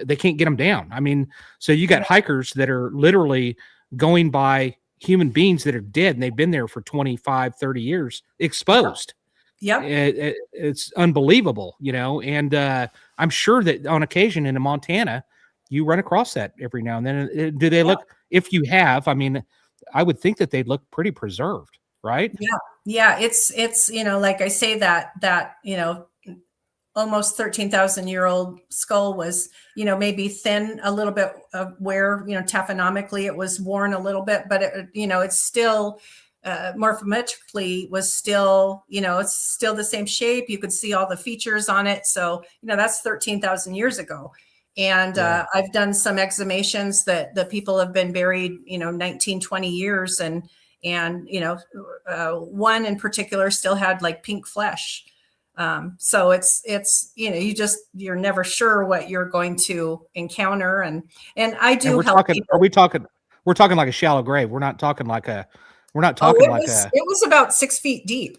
Speaker 1: they can't get them down. I mean, so you got hikers that are literally going by human beings that are dead and they've been there for 25, 30 years exposed.
Speaker 2: Yep.
Speaker 1: It's unbelievable, and I'm sure that on occasion in Montana, you run across that every now and then. Do they look, if you have, I mean, I would think that they'd look pretty preserved, right?
Speaker 2: Yeah. Yeah. It's, like I say that, almost 13,000 year old skull was, maybe thin a little bit of where, taphonomically it was worn a little bit, but it's still, morphometrically was still, it's still the same shape. You could see all the features on it. So, that's 13,000 years ago. And I've done some exhumations that the people have been buried, 19, 20 years. And one in particular still had like pink flesh. So it's, you're never sure what you're going to encounter. And I do help people.
Speaker 1: We're talking like a shallow grave. We're not talking like it
Speaker 2: was about 6 feet deep,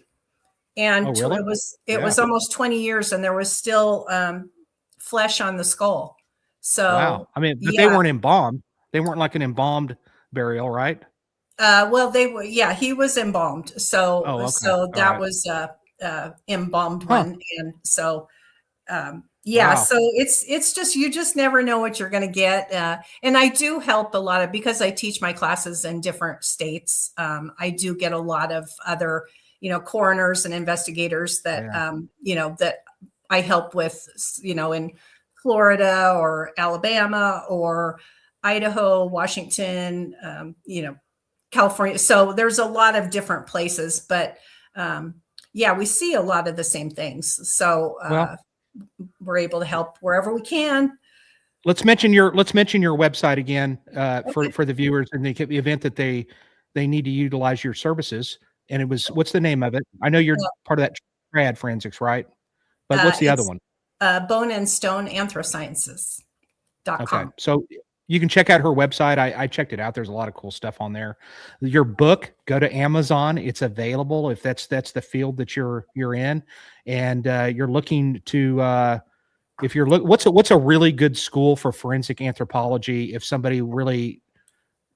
Speaker 2: and
Speaker 1: really?
Speaker 2: it was almost 20 years, and there was still flesh on the skull. So
Speaker 1: wow. I mean, but they weren't embalmed. They weren't like an embalmed burial, right?
Speaker 2: Well, they were. Yeah, he was embalmed. So
Speaker 1: okay.
Speaker 2: So that was embalmed one, and so. Wow. So it's just, you just never know what you're going to get. And I do help a lot because I teach my classes in different states. I do get a lot of other, coroners and investigators that, that I help with, in Florida or Alabama or Idaho, Washington, California. So there's a lot of different places, but we see a lot of the same things. So, we're able to help wherever we can.
Speaker 1: Let's mention your website again for the viewers in the event that they need to utilize your services. And it was, what's the name of it? I know you're part of that trad forensics, right? But what's the other one?
Speaker 2: Bone and Stone Anthropsciences.com.
Speaker 1: Okay, so you can check out her website. I checked it out. There's a lot of cool stuff on there. Your book, go to Amazon. It's available if that's the field that you're in, and you're looking to what's a really good school for forensic anthropology if somebody really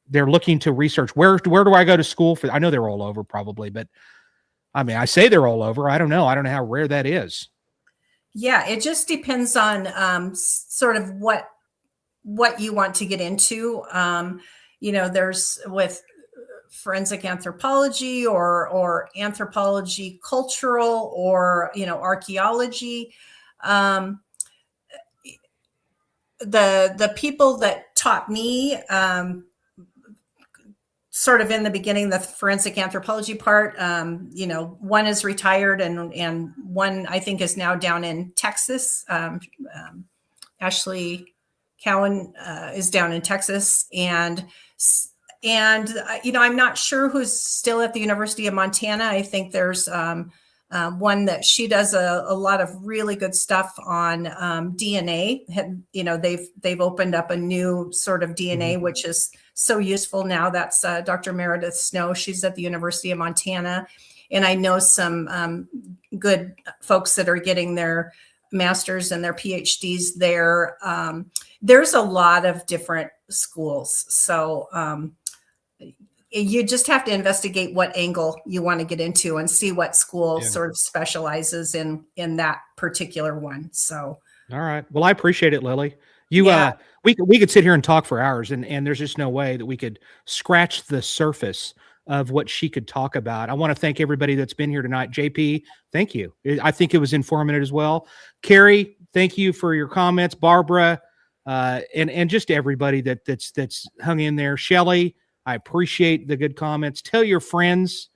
Speaker 1: they're looking to research where do I go to school for? I know they're all over probably, but I mean I say they're all over. I don't know how rare that is.
Speaker 2: Yeah, it just depends on sort of what you want to get into. There's with forensic anthropology or anthropology cultural or archaeology. Um, the people that taught me sort of in the beginning, the forensic anthropology part, one is retired and one I think is now down in Texas. Ashley Cowan is down in Texas, and I'm not sure who's still at the University of Montana. I think there's one that she does a lot of really good stuff on DNA. They've opened up a new sort of DNA, which is so useful now. That's Dr. Meredith Snow. She's at the University of Montana, and I know some good folks that are getting their masters and their PhDs there. There's a lot of different schools, so you just have to investigate what angle you want to get into and see what school sort of specializes in that particular one. So,
Speaker 1: all right. Well, I appreciate it, Lily. We could sit here and talk for hours, and there's just no way that we could scratch the surface of what she could talk about. I want to thank everybody that's been here tonight. JP, thank you. I think it was informative as well. Carrie, thank you for your comments. Barbara, and just everybody that's hung in there. Shelly, I appreciate the good comments. Tell your friends.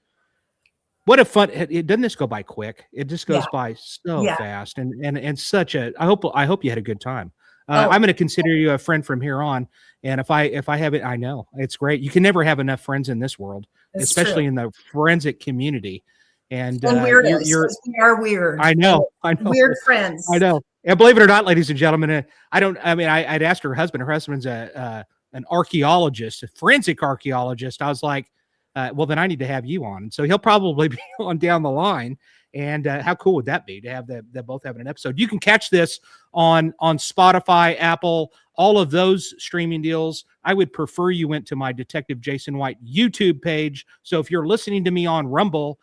Speaker 1: What a fun! Doesn't this go by quick? It just goes by so fast, and such a. I hope you had a good time. I'm going to consider you a friend from here on. And if I have it, I know it's great. You can never have enough friends in this world, especially in the forensic community. And
Speaker 2: weirdos. We are weird.
Speaker 1: I know.
Speaker 2: Weird friends.
Speaker 1: I know. And believe it or not, ladies and gentlemen, I'd asked her husband. Her husband's an archaeologist, a forensic archaeologist. I was like, well, then I need to have you on. And so he'll probably be on down the line. And how cool would that be to have them both having an episode? You can catch this on Spotify, Apple, all of those streaming deals. I would prefer you went to my Detective Jason White YouTube page. So if you're listening to me on Rumble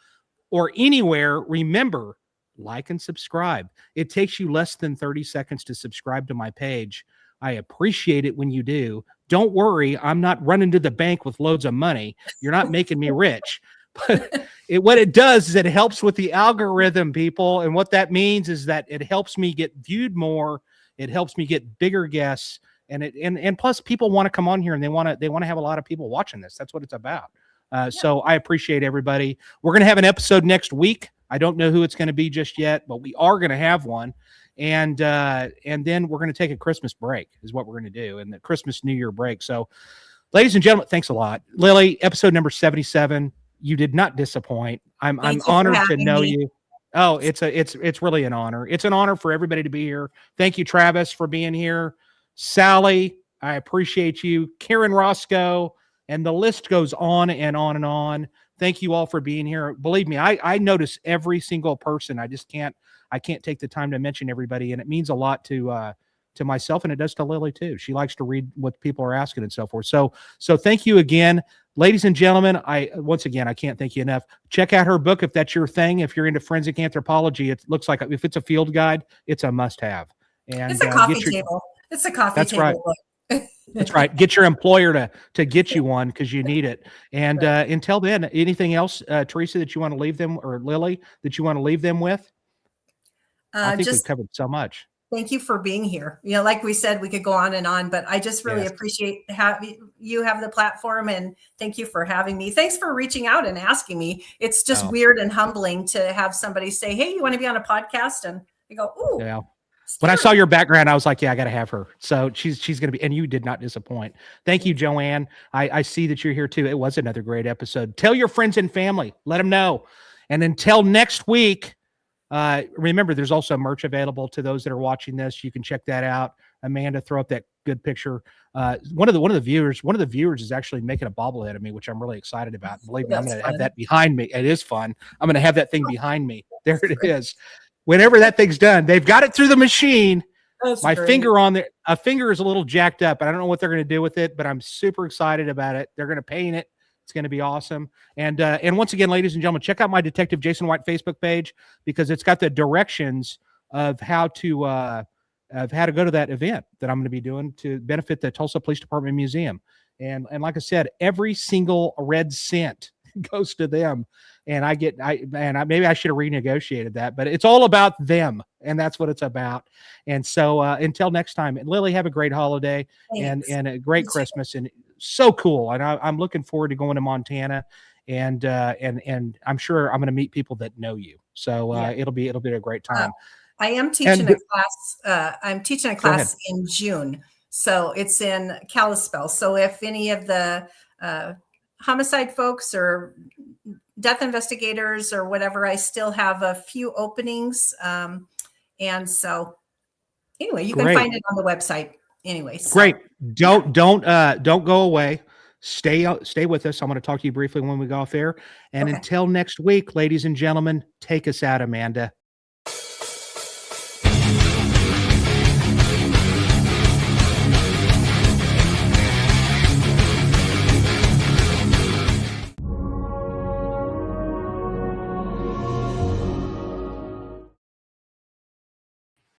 Speaker 1: or anywhere, remember, like and subscribe. It takes you less than 30 seconds to subscribe to my page. I appreciate it when you do. Don't worry, I'm not running to the bank with loads of money. You're not making me rich. But what it does is it helps with the algorithm, people. And what that means is that it helps me get viewed more. It helps me get bigger guests. And plus people want to come on here and they want to have a lot of people watching this. That's what it's about. So I appreciate everybody. We're going to have an episode next week. I don't know who it's going to be just yet, but we are going to have one. And then we're going to take a Christmas break is what we're going to do, and the Christmas New Year break. So ladies and gentlemen, thanks a lot. Lily, episode number 77. You did not disappoint. I'm honored to know you. Oh, it's really an honor. It's an honor for everybody to be here. Thank you, Travis, for being here. Sally, I appreciate you. Karen Roscoe, and the list goes on and on and on. Thank you all for being here. Believe me, I notice every single person. I can't take the time to mention everybody, and it means a lot to myself, and it does to Lily too. She likes to read what people are asking and so forth. So thank you again. Ladies and gentlemen, I can't thank you enough. Check out her book if that's your thing. If you're into forensic anthropology, it looks like if it's a field guide, it's a must-have. And
Speaker 2: it's a coffee table. It's a coffee table
Speaker 1: right.
Speaker 2: book.
Speaker 1: That's right. Get your employer to get you one because you need it. And until then, anything else, Teresa, that you want to leave them, or Lily, that you want to leave them with? I think we've covered so much.
Speaker 2: Thank you for being here. Like we said, we could go on and on, but I just really appreciate you have the platform, and thank you for having me. Thanks for reaching out and asking me. It's just weird and humbling to have somebody say, "Hey, you want to be on a podcast?" And I go, "Ooh."
Speaker 1: Yeah. When I saw your background, I was like, yeah, I got to have her. So she's going to be, and you did not disappoint. Thank you, Joanne. I see that you're here too. It was another great episode. Tell your friends and family, let them know. And until next week, remember, there's also merch available to those that are watching this. You can check that out. Amanda, throw up that good picture. One of the viewers is actually making a bobblehead of me, which I'm really excited about. Believe me, I'm going to have that behind me. It is fun. I'm going to have that thing behind me. There it is. Whenever that thing's done, they've got it through the machine. My finger on there, a finger is a little jacked up, and I don't know what they're going to do with it, but I'm super excited about it. They're going to paint it. It's going to be awesome. And once again, ladies and gentlemen, check out my Detective Jason White Facebook page, because it's got the directions of how to go to that event that I'm going to be doing to benefit the Tulsa Police Department Museum. And like I said, every single red cent goes to them. And maybe I should have renegotiated that, but it's all about them, and that's what it's about. And so until next time, Lily, have a great holiday.
Speaker 2: Thanks.
Speaker 1: and a great Christmas, and so cool. And I'm looking forward to going to Montana, and I'm sure I'm going to meet people that know you. So it'll be a great time.
Speaker 2: I am teaching a class. I'm teaching a class in June, so it's in Kalispell. So if any of the homicide folks or death investigators or whatever, I still have a few openings. And so anyway, you can find it on the website. Anyway, so.
Speaker 1: Great. Don't go away. Stay with us. I'm going to talk to you briefly when we go off air. And until next week, ladies and gentlemen, take us out, Amanda.